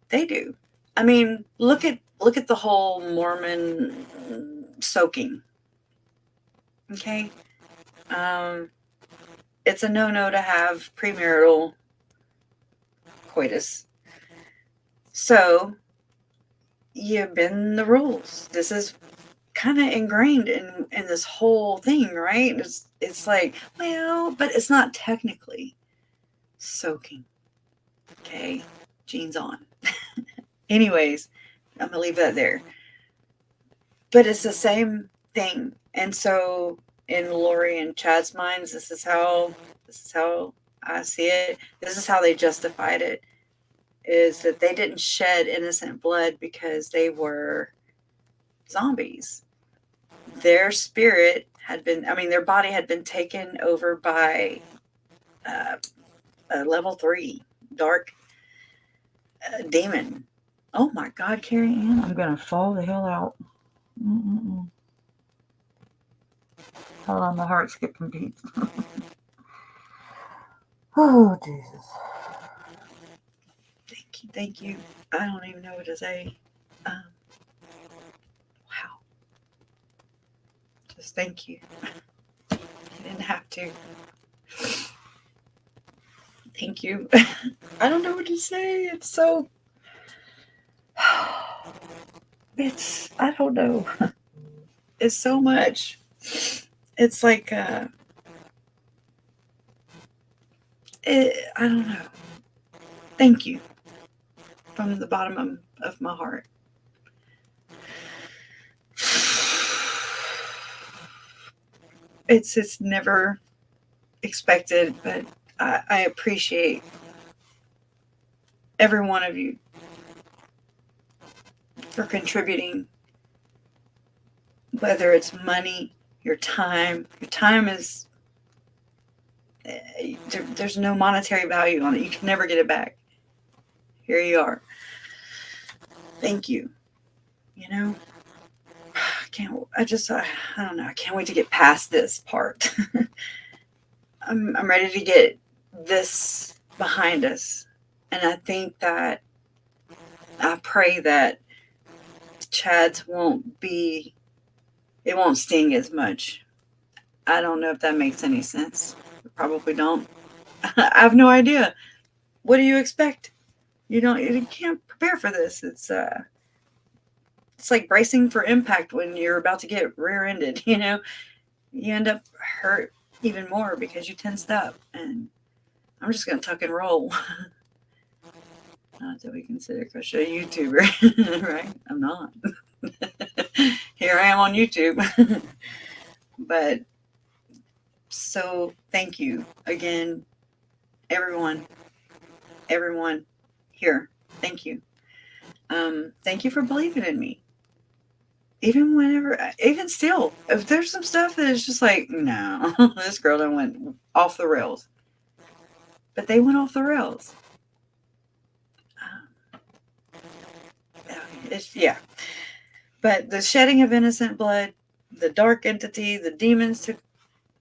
they do. I mean, look at the whole Mormon soaking. Okay. It's a no-no to have premarital coitus. So you bend the rules. This is kind of ingrained in this whole thing, right? It's like, well, but it's not technically soaking. Okay, jeans on. Anyways, I'm gonna leave that there. But it's the same thing, and so in Lori and Chad's minds, this is how I see it. This is how they justified it: is that they didn't shed innocent blood because they were zombies. Their spirit had been, their body had been taken over by a level 3 dark demon. Oh my God, Carrie Ann, I'm going to fall the hell out. Mm-mm-mm. Hold on, my heart's skipping beats. Oh, Jesus. Thank you. I don't even know what to say. Wow. Just thank you. You didn't have to. Thank you. I don't know what to say. It's so... I don't know. It's so much. It's like, I don't know. Thank you. From the bottom of my heart. It's never expected, but I appreciate every one of you for contributing, whether it's money, your time. Your time is, there's no monetary value on it. You can never get it back. Here you are. Thank you. You know, I don't know. I can't wait to get past this part. I'm ready to get this behind us. And I think that, I pray that Chad's it won't sting as much. I don't know if that makes any sense. Probably don't. I have no idea. What do you expect? You can't prepare for this. It's like bracing for impact when you're about to get rear-ended, you know? You end up hurt even more because you tensed up, and I'm just going to tuck and roll. Not that we consider Krisha a YouTuber, right? I'm not. Here I am on YouTube. But, so thank you again, everyone here. Thank you. Thank you for believing in me. Even still, if there's some stuff that is just like, no, this girl done went off the rails. But they went off the rails. Yeah. But the shedding of innocent blood, the dark entity, the demons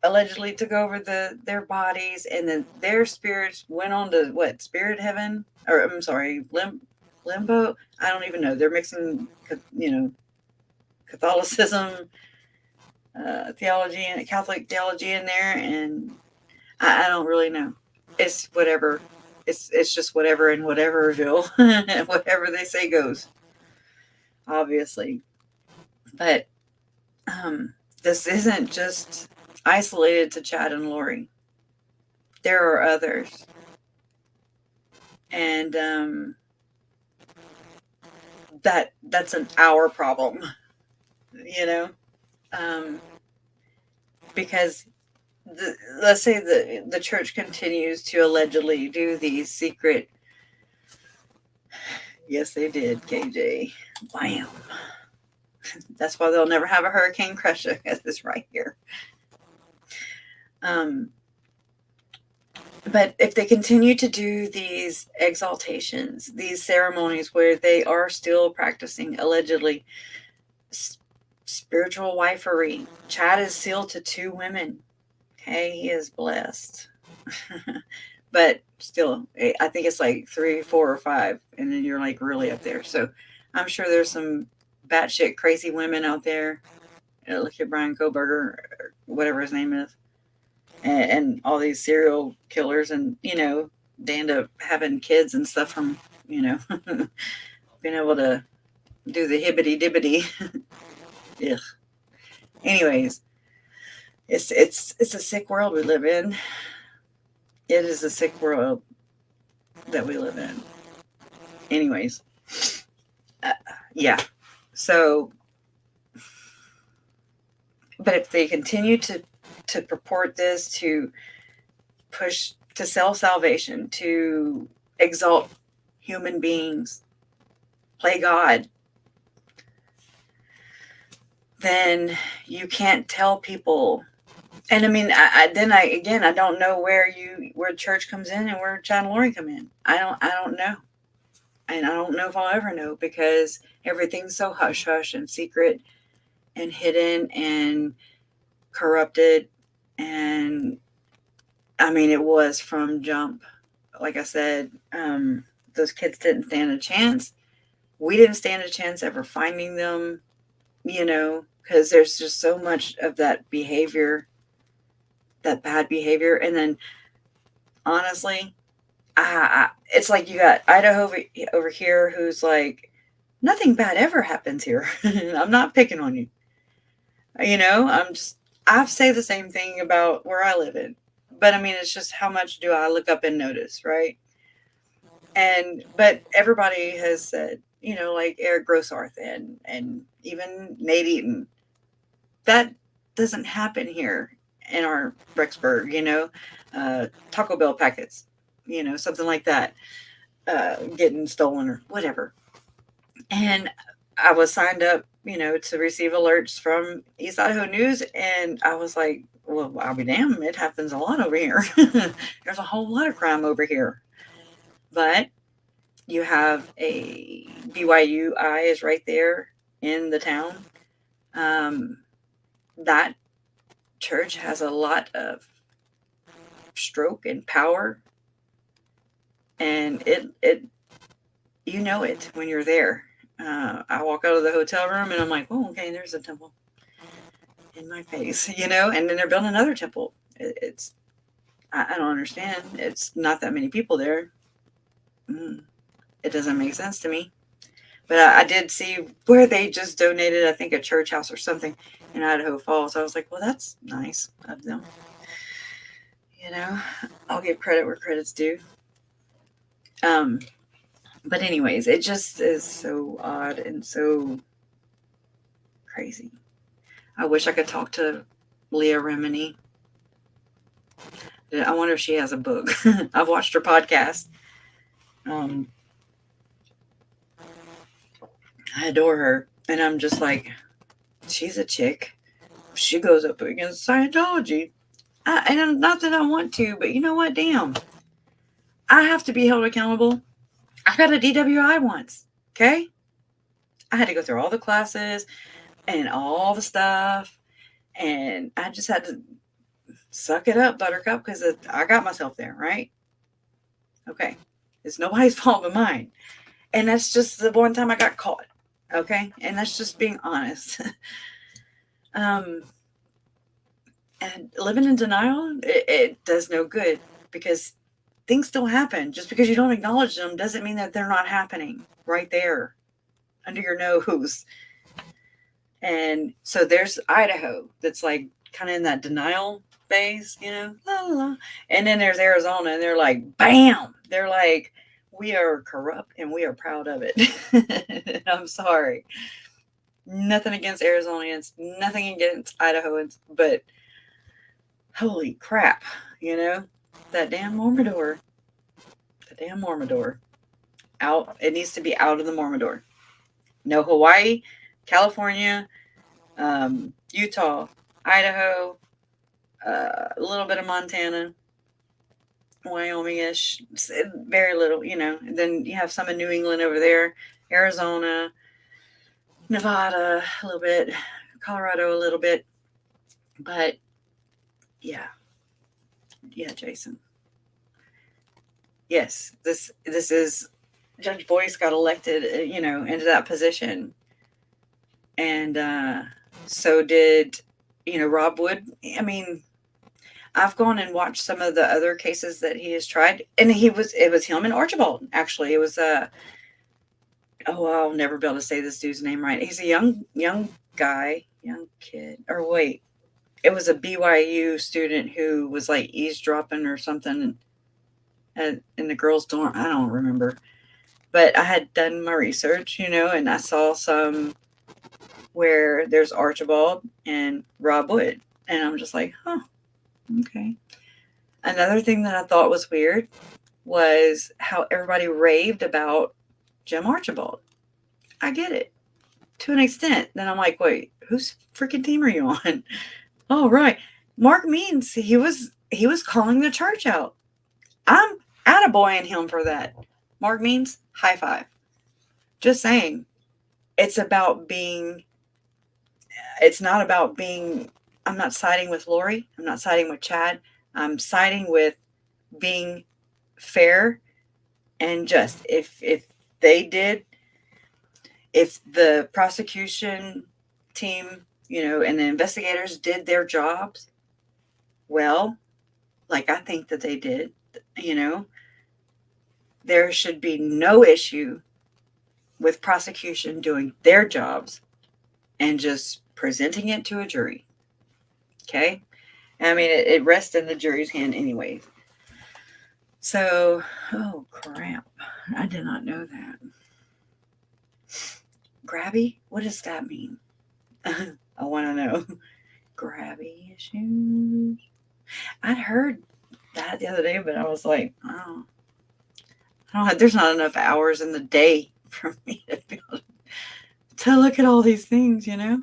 allegedly took over their bodies, and then their spirits went on to what, spirit heaven? Or I'm sorry, limbo? I don't even know. They're mixing, Catholicism, theology, and Catholic theology in there, and I don't really know. It's whatever. It's just whatever in whateverville. Whatever they say goes. Obviously. But this isn't just isolated to Chad and Lori. There are others. And that's an our problem. You know? Because let's say the church continues to allegedly do these secret. Yes, they did, KJ. Wham. That's why they'll never have a Hurricane Crusher. It's right here. But if they continue to do these exaltations, these ceremonies where they are still practicing allegedly spiritual wifery, Chad is sealed to 2 women. Okay, he is blessed. But still, I think it's like 3, 4, or 5, and then you're like really up there. So I'm sure there's some batshit crazy women out there Look at Brian Koberger, or whatever his name is, and all these serial killers, and they end up having kids and stuff from being able to do the hibbity dibbity. Ugh. Anyways, it's a sick world we live in. It is a sick world that we live in. Anyways, yeah. So, but if they continue to purport this, to push, to sell salvation, to exalt human beings, play God, then you can't tell people. And I mean, I don't know where church comes in and where John and Lori come in. I don't know. And I don't know if I'll ever know, because everything's so hush hush and secret and hidden and corrupted. And I mean, it was from jump. Like I said, those kids didn't stand a chance. We didn't stand a chance ever finding them, because there's just so much of that behavior, that bad behavior. And then honestly, it's like you got Idaho over here who's like, nothing bad ever happens here. I'm not picking on you. I say the same thing about where I live in. But I mean, it's just how much do I look up and notice, right? But everybody has said, like Eric Grossarth and even Nate Eaton, that doesn't happen here in our Rexburg, Taco Bell packets, something like that, getting stolen or whatever. And I was signed up, to receive alerts from East Idaho News. And I was like, well, I'll be damned. It happens a lot over here. There's a whole lot of crime over here. But you have a BYU-I is right there in the town. That church has a lot of stroke and power. And it it when you're there. I walk out of the hotel room and I'm like, oh, okay, there's a temple in my face, and then they're building another temple. I don't understand. It's not that many people there. It doesn't make sense to me. But I did see where they just donated, I think, a church house or something in Idaho Falls. I was like, well, that's nice of them. I'll give credit where credit's due. But anyways, it just is so odd and so crazy. I wish I could talk to Leah Remini. I wonder if she has a book. I've watched her podcast. I adore her. And I'm just like, she's a chick. She goes up against Scientology. And not that I want to, but you know what? Damn. I have to be held accountable. I got a DWI once. Okay? I had to go through all the classes and all the stuff. And I just had to suck it up, Buttercup, because I got myself there, right? Okay. It's nobody's fault but mine. And that's just the one time I got caught. Okay? And that's just being honest. And living in denial, it does no good, because things still happen. Just because you don't acknowledge them doesn't mean that they're not happening right there under your nose. And so there's Idaho that's like kind of in that denial phase, la, la, la. And then there's Arizona, and they're like, bam! They're like, we are corrupt and we are proud of it. I'm sorry. Nothing against Arizonians, nothing against Idahoans, but holy crap, that damn Mormidor. The damn Mormidor. Out. It needs to be out of the Mormidor. No Hawaii, California, Utah, Idaho, a little bit of Montana, Wyoming-ish, very little, And then you have some in New England over there, Arizona, Nevada, a little bit, Colorado, a little bit. But yeah, Jason. Yes, this is Judge Boyce got elected, into that position. And So did, Rob Wood. I mean, I've gone and watched some of the other cases that he has tried, and it was him and Archibald. Actually, it was I'll never be able to say this dude's name right. He's a young guy, young kid. Or wait, it was a BYU student who was like eavesdropping or something in the girls' dorm. I don't remember, but I had done my research, and I saw some where there's Archibald and Rob Wood, and I'm just like, huh, okay. Another thing that I thought was weird was how everybody raved about Jim Archibald. I get it to an extent. Then I'm like, wait, whose freaking team are you on? Oh, right. Mark Means, he was calling the church out. I'm attaboying him for that. Mark Means, high five. Just saying. It's not about being, I'm not siding with Lori. I'm not siding with Chad. I'm siding with being fair and just. If the prosecution team, and the investigators did their jobs well, like I think that they did, there should be no issue with prosecution doing their jobs and just presenting it to a jury. Okay? I mean, it rests in the jury's hand anyways. So, oh crap. I did not know that. Grabby? What does that mean? I want to know. Grabby issues. I'd heard that the other day, but I was like, oh, there's not enough hours in the day for me to be able to look at all these things, Yeah,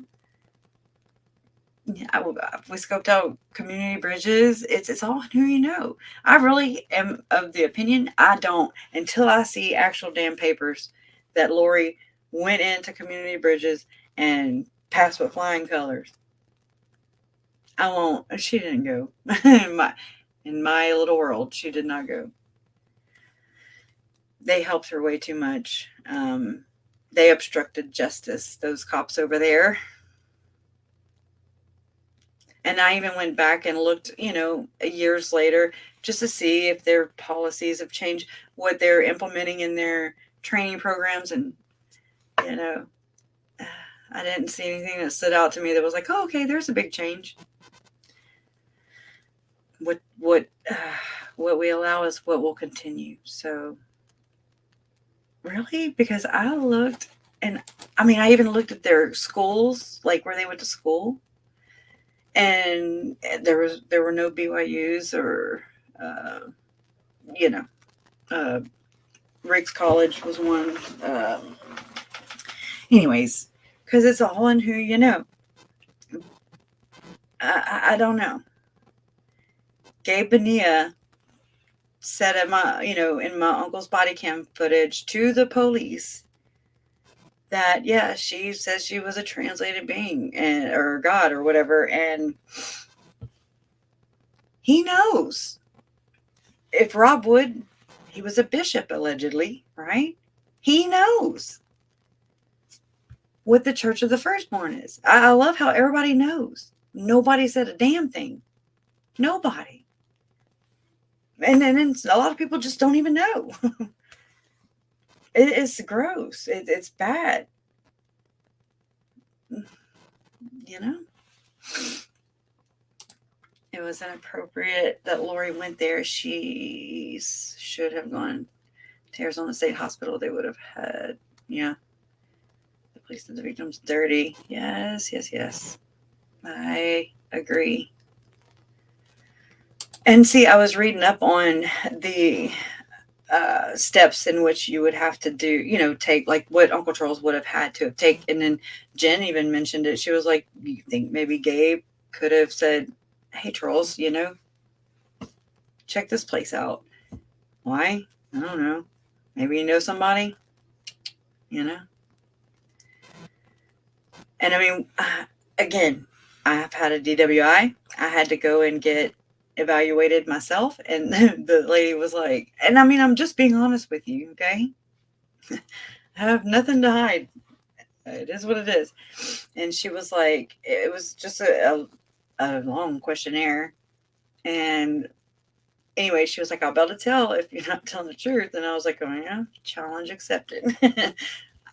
we scoped out community bridges. It's all who you know. I really am of the opinion I don't until I see actual damn papers that Lori went into community bridges and passed with flying colors. I won't. She didn't go. In my little world, she did not go. They helped her way too much. They obstructed justice, those cops over there. And I even went back and looked, years later, just to see if their policies have changed, what they're implementing in their training programs. And, I didn't see anything that stood out to me that was like, oh, okay, there's a big change. What we allow is what will continue. So, really? Because I looked, and I mean, I even looked at their schools, like where they went to school. And there were no BYUs or, Riggs College was one. Anyways, because it's all in who you know. I don't know. Gabe Bonilla said in my uncle's body cam footage to the police that, yeah, she says she was a translated being or God or whatever. And he knows. If Rob Wood, he was a bishop allegedly, right? He knows what the Church of the Firstborn is. I love how everybody knows. Nobody said a damn thing. Nobody. And then a lot of people just don't even know. It's gross. It's bad. It was inappropriate that Lori went there. She should have gone to Arizona State Hospital. They would have had, the place of the victims dirty. Yes. I agree. And see, I was reading up on the steps in which you would have to do, take like what Uncle Charles would have had to have taken. And then Jen even mentioned it. She was like, you think maybe Gabe could have said, hey, Charles, check this place out. Why? I don't know. Maybe you know somebody, And I mean, again, I've had a DWI. I had to go and get evaluated myself, and the lady was like, and I mean, I'm just being honest with you, okay? I have nothing to hide. it is what it is. And she was like, it was just a long questionnaire. And anyway, she was like, I'll be able to tell if you're not telling the truth. And I was like, oh, yeah, challenge accepted.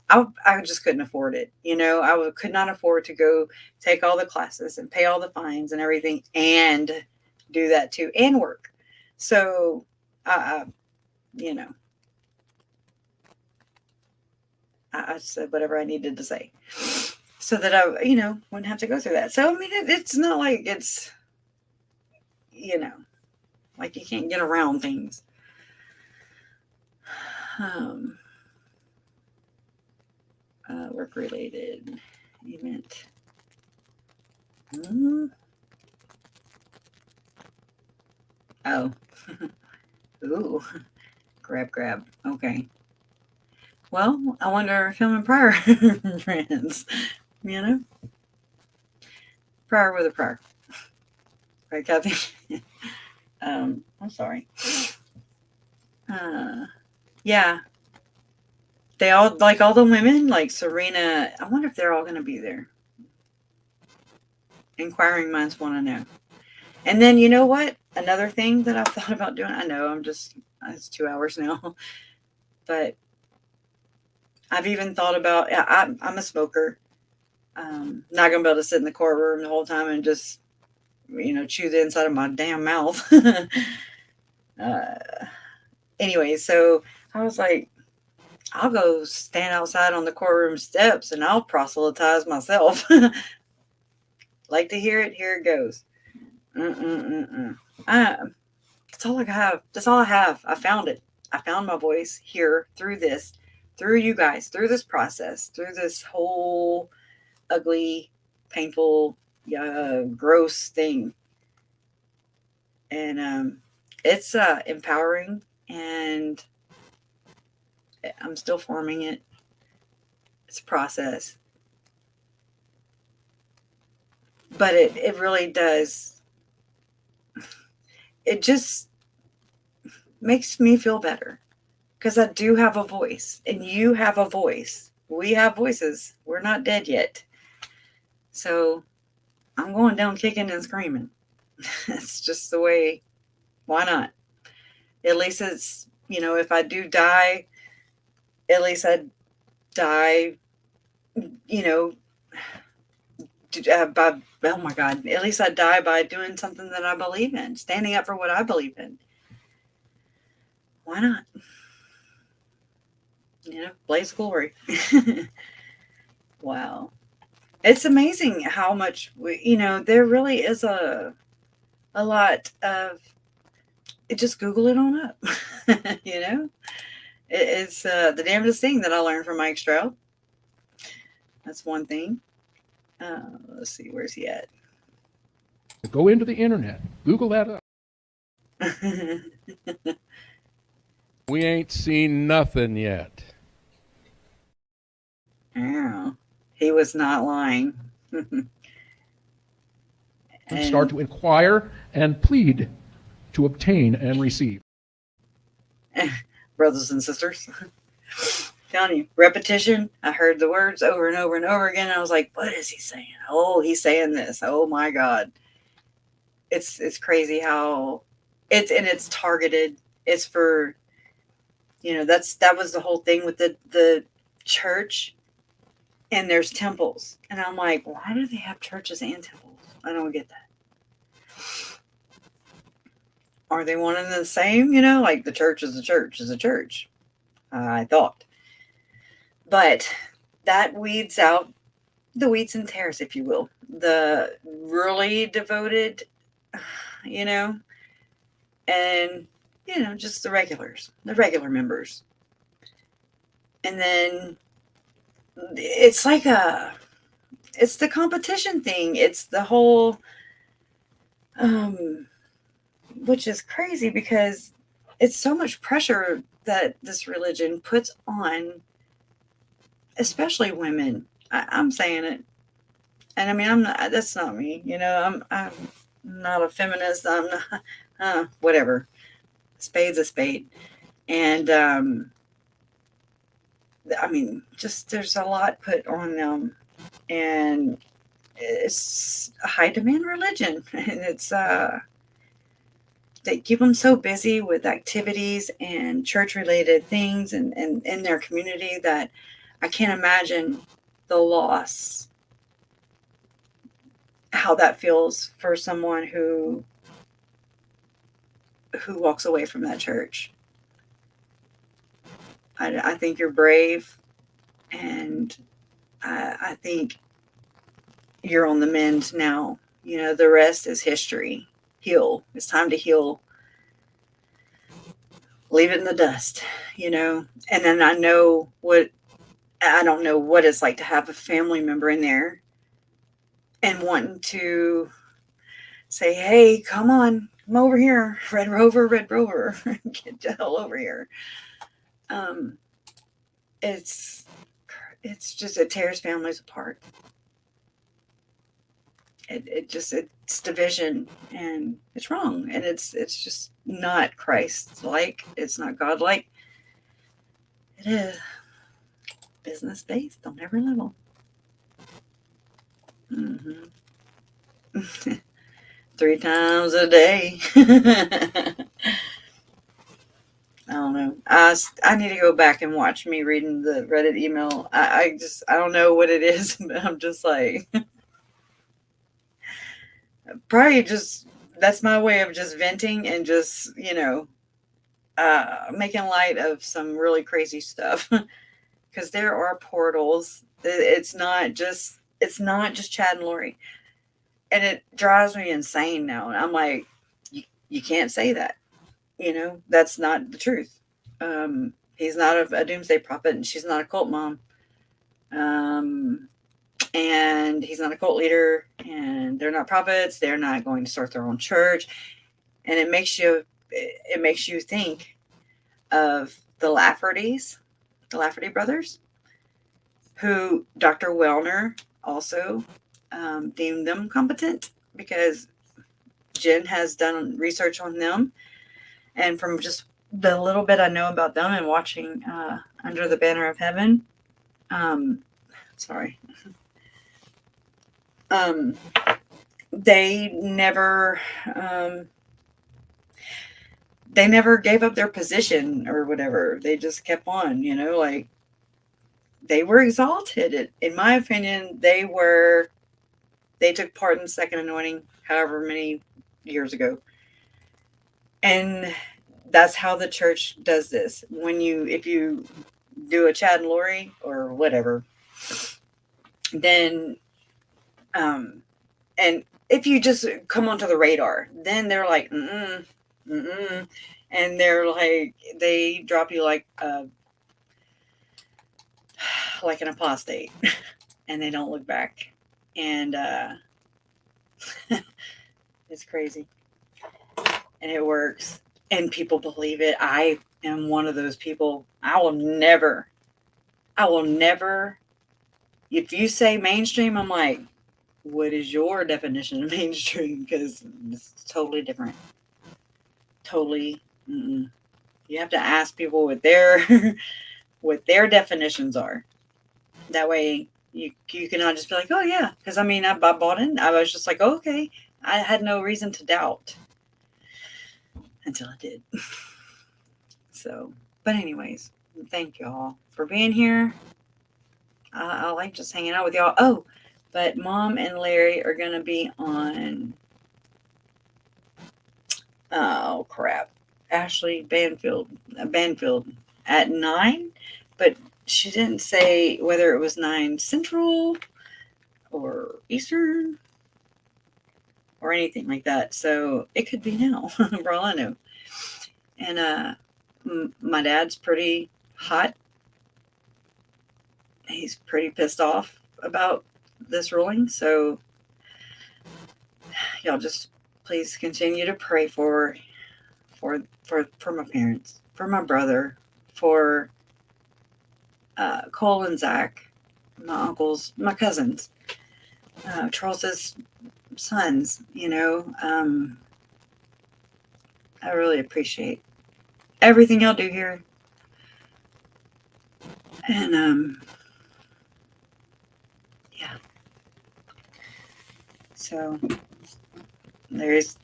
I just couldn't afford it. Could not afford to go take all the classes and pay all the fines and everything and do that too and work. So, I said whatever I needed to say so that I, wouldn't have to go through that. So, I mean, it's not like it's, like you can't get around things. Work-related event. Oh. Ooh. Grab. Okay. Well, I wonder if him and Pryor are friends. Pryor with a Pryor. Right, Kathy? I'm sorry. Yeah. They all, like all the women, like Serena, I wonder if they're all going to be there. Inquiring minds want to know. And then, you know what? Another thing that I've thought about doing, I know it's 2 hours now, but I've even thought about, I'm a smoker. Not going to be able to sit in the courtroom the whole time and just, chew the inside of my damn mouth. Anyway, so I was like, I'll go stand outside on the courtroom steps and I'll proselytize myself. Like to hear it? Here it goes. That's all I have. That's all I have. I found it. I found my voice here through this, through you guys, through this process, through this whole ugly, painful, gross thing. And it's empowering, and I'm still forming it. It's a process. But it really does. It just makes me feel better because I do have a voice and you have a voice. We have voices. We're not dead yet. So I'm going down kicking and screaming. It's just the way. Why not? At least it's, if I do die, at least I die, by, oh my God, at least I die by doing something that I believe in, standing up for what I believe in. Why not? Blaze glory. Wow. It's amazing how much, there really is a lot of, just Google it on up. It's the damnedest thing that I learned from Mike Stroud. That's one thing. Let's see, where's he at? Go into the internet, Google that up. We ain't seen nothing yet. Oh, he was not lying. And start to inquire and plead to obtain and receive. Brothers and sisters. Telling you, repetition. I heard the words over and over and over again. I was like, what is he saying? Oh, he's saying this. Oh my God. It's crazy how it's targeted. It's for, that was the whole thing with the church, and there's temples. And I'm like, why do they have churches and temples? I don't get that. Are they one and the same? Like the church is a church is a church. I thought. But that weeds out the weeds and tares, if you will. The really devoted, and, just the regular members. And then it's like it's the competition thing. It's the whole, which is crazy because it's so much pressure that this religion puts on, especially women. I'm saying it. And I mean, that's not me, I'm not a feminist. I'm not, whatever. Spade's a spade. And, I mean, just there's a lot put on them, and it's a high demand religion, and it's they keep them so busy with activities and church related things and in their community that I can't imagine the loss, how that feels for someone who walks away from that church. I think you're brave, and I think you're on the mend now. You know, the rest is history. Heal. It's time to heal. Leave it in the dust, you know. And then I don't know what it's like to have a family member in there and wanting to say, hey, come over here, Red Rover, get the hell over here. It's just, it tears families apart. It's division, and it's wrong, and it's just not Christ-like. It's not God-like. It is business-based on every level. 3 times a day. I don't know. I need to go back and watch me reading the Reddit email. I don't know what it is, but I'm just like, probably just, that's my way of just venting and just, you know, making light of some really crazy stuff. Because there are portals. It's not just Chad and Lori. And it drives me insane now. And I'm like, you can't say that. You know, that's not the truth. He's not a doomsday prophet, and she's not a cult mom. And he's not a cult leader, and they're not prophets. They're not going to start their own church. And it makes you think of the Lafferty brothers, who Dr. Wellner also deemed them competent, because Jen has done research on them. And from just the little bit I know about them and watching Under the Banner of Heaven, they never gave up their position or whatever. They just kept on, you know, like, they were exalted. In my opinion, they took part in the second anointing however many years ago. And that's how the church does this. If you do a Chad and Lori or whatever, then, and if you just come onto the radar, then they're like, and they're like, they drop you like an apostate, and they don't look back. And it's crazy. And it works. And people believe it. I am one of those people. I will never, if you say mainstream, I'm like, what is your definition of mainstream? Because it's totally different. Totally. You have to ask people what their definitions are. That way you cannot just be like, oh yeah. Because I mean, I bought in. I was just like, oh, okay. I had no reason to doubt until I did. So, but anyways, thank y'all for being here. I like just hanging out with y'all. Oh, but Mom and Larry are going to be on, oh crap, Ashley Banfield at 9, but she didn't say whether it was 9 Central or Eastern or anything like that. So it could be now, for all I know. And my dad's pretty hot. He's pretty pissed off about this ruling. So y'all just please continue to pray for my parents, for my brother, for Cole and Zach, my uncles, my cousins, Charles's sons, you know. I really appreciate everything y'all do here. And yeah. So there's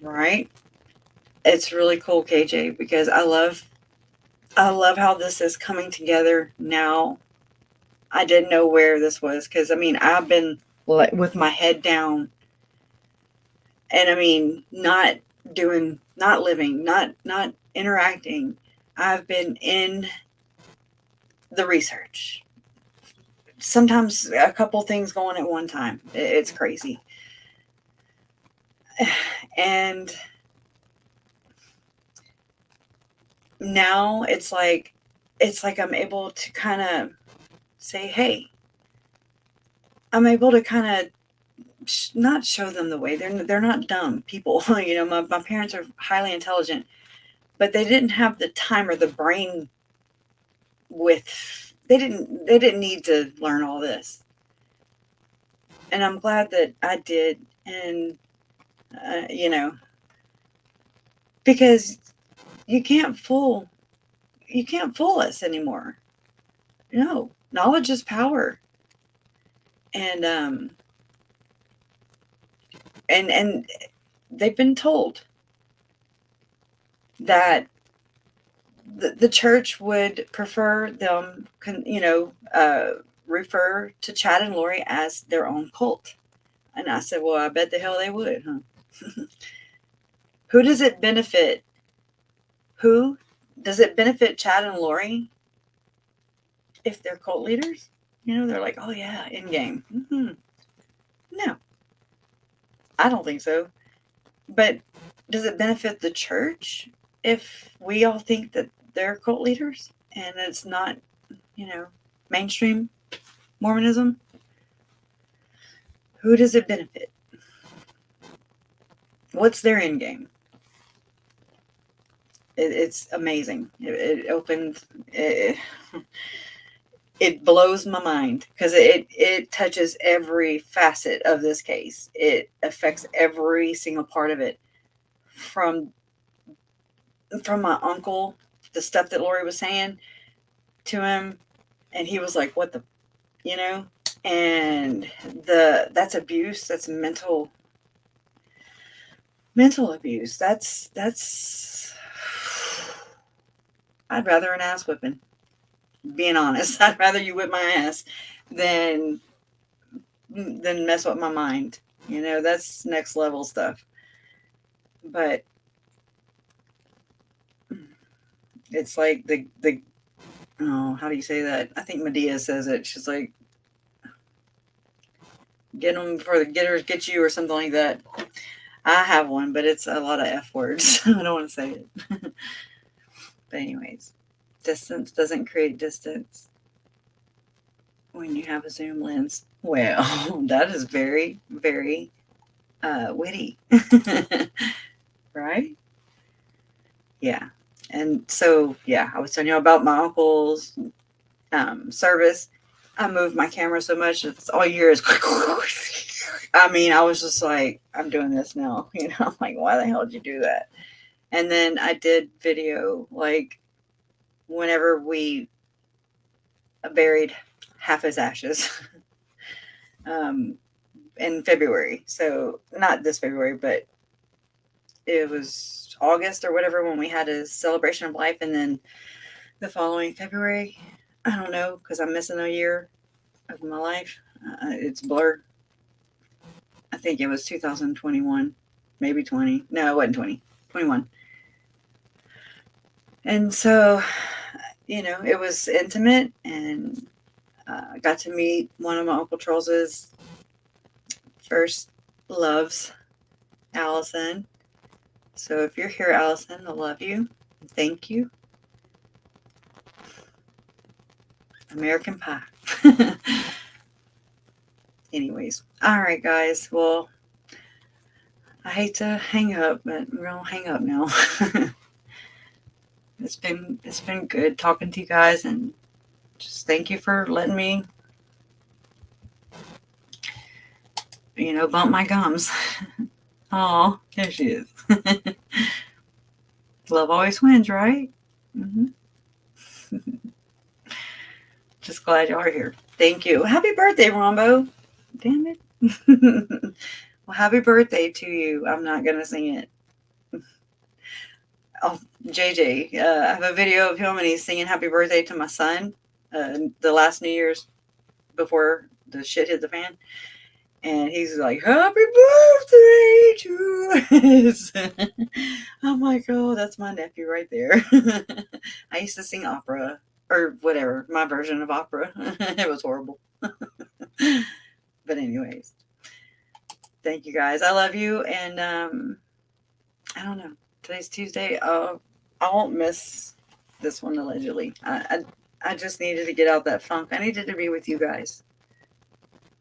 right. It's really cool, KJ, because I love how this is coming together now. I didn't know where this was, because I mean, I've been like with my head down, and I mean, not doing, not living, not interacting. I've been in the research. Sometimes a couple things going at one time. It's crazy. And now it's like I'm able to kind of say, hey, I'm able to kind of not show them the way. They're not dumb people. You know, my parents are highly intelligent, but they didn't have the time or the brain they didn't need to learn all this. And I'm glad that I did. And you know, because you can't fool us anymore. No, knowledge is power. And and they've been told that the church would prefer them, refer to Chad and Lori as their own cult. And I said, well, I bet the hell they would, huh? Who does it benefit? Who does it benefit, Chad and Lori, if they're cult leaders? You know, they're like, oh yeah, in game. Mm-hmm. No, I don't think so. But does it benefit the church if we all think that they're cult leaders and it's not, mainstream Mormonism? Who does it benefit? What's their end game? It's amazing. It opened. It blows my mind, because it touches every facet of this case. It affects every single part of it. From my uncle, the stuff that Lori was saying to him, and he was like, "What the," and that's abuse. That's mental abuse. That's. I'd rather an ass whipping. Being honest, I'd rather you whip my ass than mess with my mind. That's next level stuff. But it's like the how do you say that? I think Medea says it. She's like, get them before the getters get you, or something like that. I have one, but it's a lot of F words. I don't want to say it. But anyways, distance doesn't create distance when you have a zoom lens. Well, that is very, very witty. Right? Yeah. And so, yeah, I was telling you about my uncle's service. I moved my camera so much, it's all you hear is I mean, I was just like, I'm doing this now. I'm like, why the hell did you do that? And then I did video, like, whenever we buried half his ashes in February. So not this February, but it was August or whatever when we had a celebration of life. And then the following February, I don't know, because I'm missing a year of my life. It's blurred. I think it was 2021, maybe 20. No, it wasn't 20, 21. And so, it was intimate, and I got to meet one of my Uncle Charles's first loves, Allison. So if you're here, Allison, I love you. Thank you. American Pie. Anyways, all right, guys. Well, I hate to hang up, but we're gonna hang up now. It's been good talking to you guys, and just thank you for letting me, bump my gums. Oh, there she is. Love always wins, right? Mm-hmm. Just glad y'all are here. Thank you. Happy birthday, Rombo. Damn it. Well, happy birthday to you. I'm not going to sing it. Oh, JJ, I have a video of him and he's singing happy birthday to my son the last New Year's before the shit hit the fan. And he's like, happy birthday to us. I'm like, oh, that's my nephew right there. I used to sing opera or whatever, my version of opera. It was horrible. But anyways, thank you guys. I love you. And I don't know. Today's Tuesday. I won't miss this one allegedly. I just needed to get out that funk. I needed to be with you guys.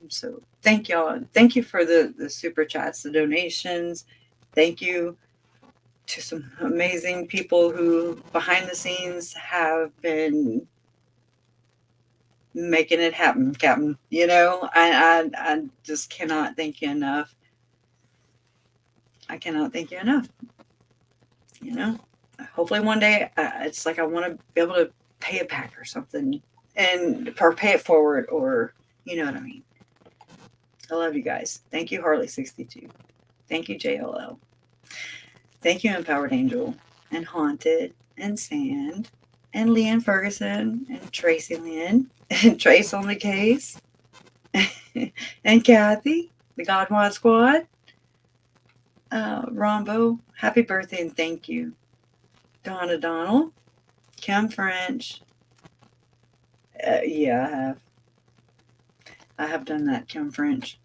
So thank y'all. Thank you for the super chats, the donations. Thank you to some amazing people who behind the scenes have been making it happen, Captain. You know, I just cannot thank you enough. I cannot thank you enough. You know, hopefully one day it's like I want to be able to pay it back or something, or pay it forward, or you know what I mean. I love you guys. Thank you, Harley62. Thank you, JLL. Thank you, Empowered Angel, and Haunted, and Sand, and Leanne Ferguson, and Tracy Lynn, and Trace on the Case, and Kathy, the Godwad Squad. Rombo, happy birthday and thank you. Donna Donald, Kim French. Yeah, I have done that, Kim French.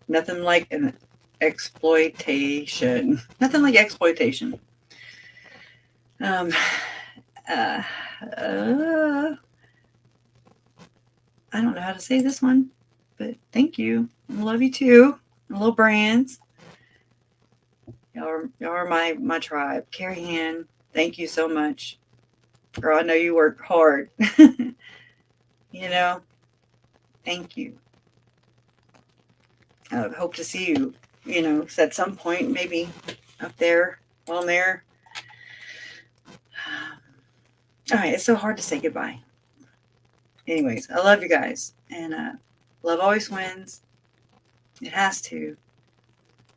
Nothing like an exploitation. Nothing like exploitation. I don't know how to say this one, but thank you. I love you too. Little Brands. Y'all are my tribe. Carrie Ann, thank you so much. Girl, I know you work hard. You know, thank you. I hope to see you, you know, at some point, maybe up there, while I'm there. All right, it's so hard to say goodbye. Anyways, I love you guys. And love always wins. It has to.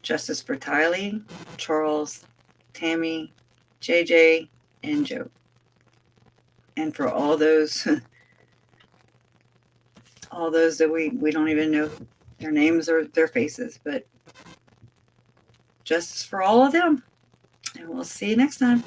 Justice for Tylee, Charles, Tammy, JJ, and Joe. And for all those that we don't even know their names or their faces, but justice for all of them. And we'll see you next time.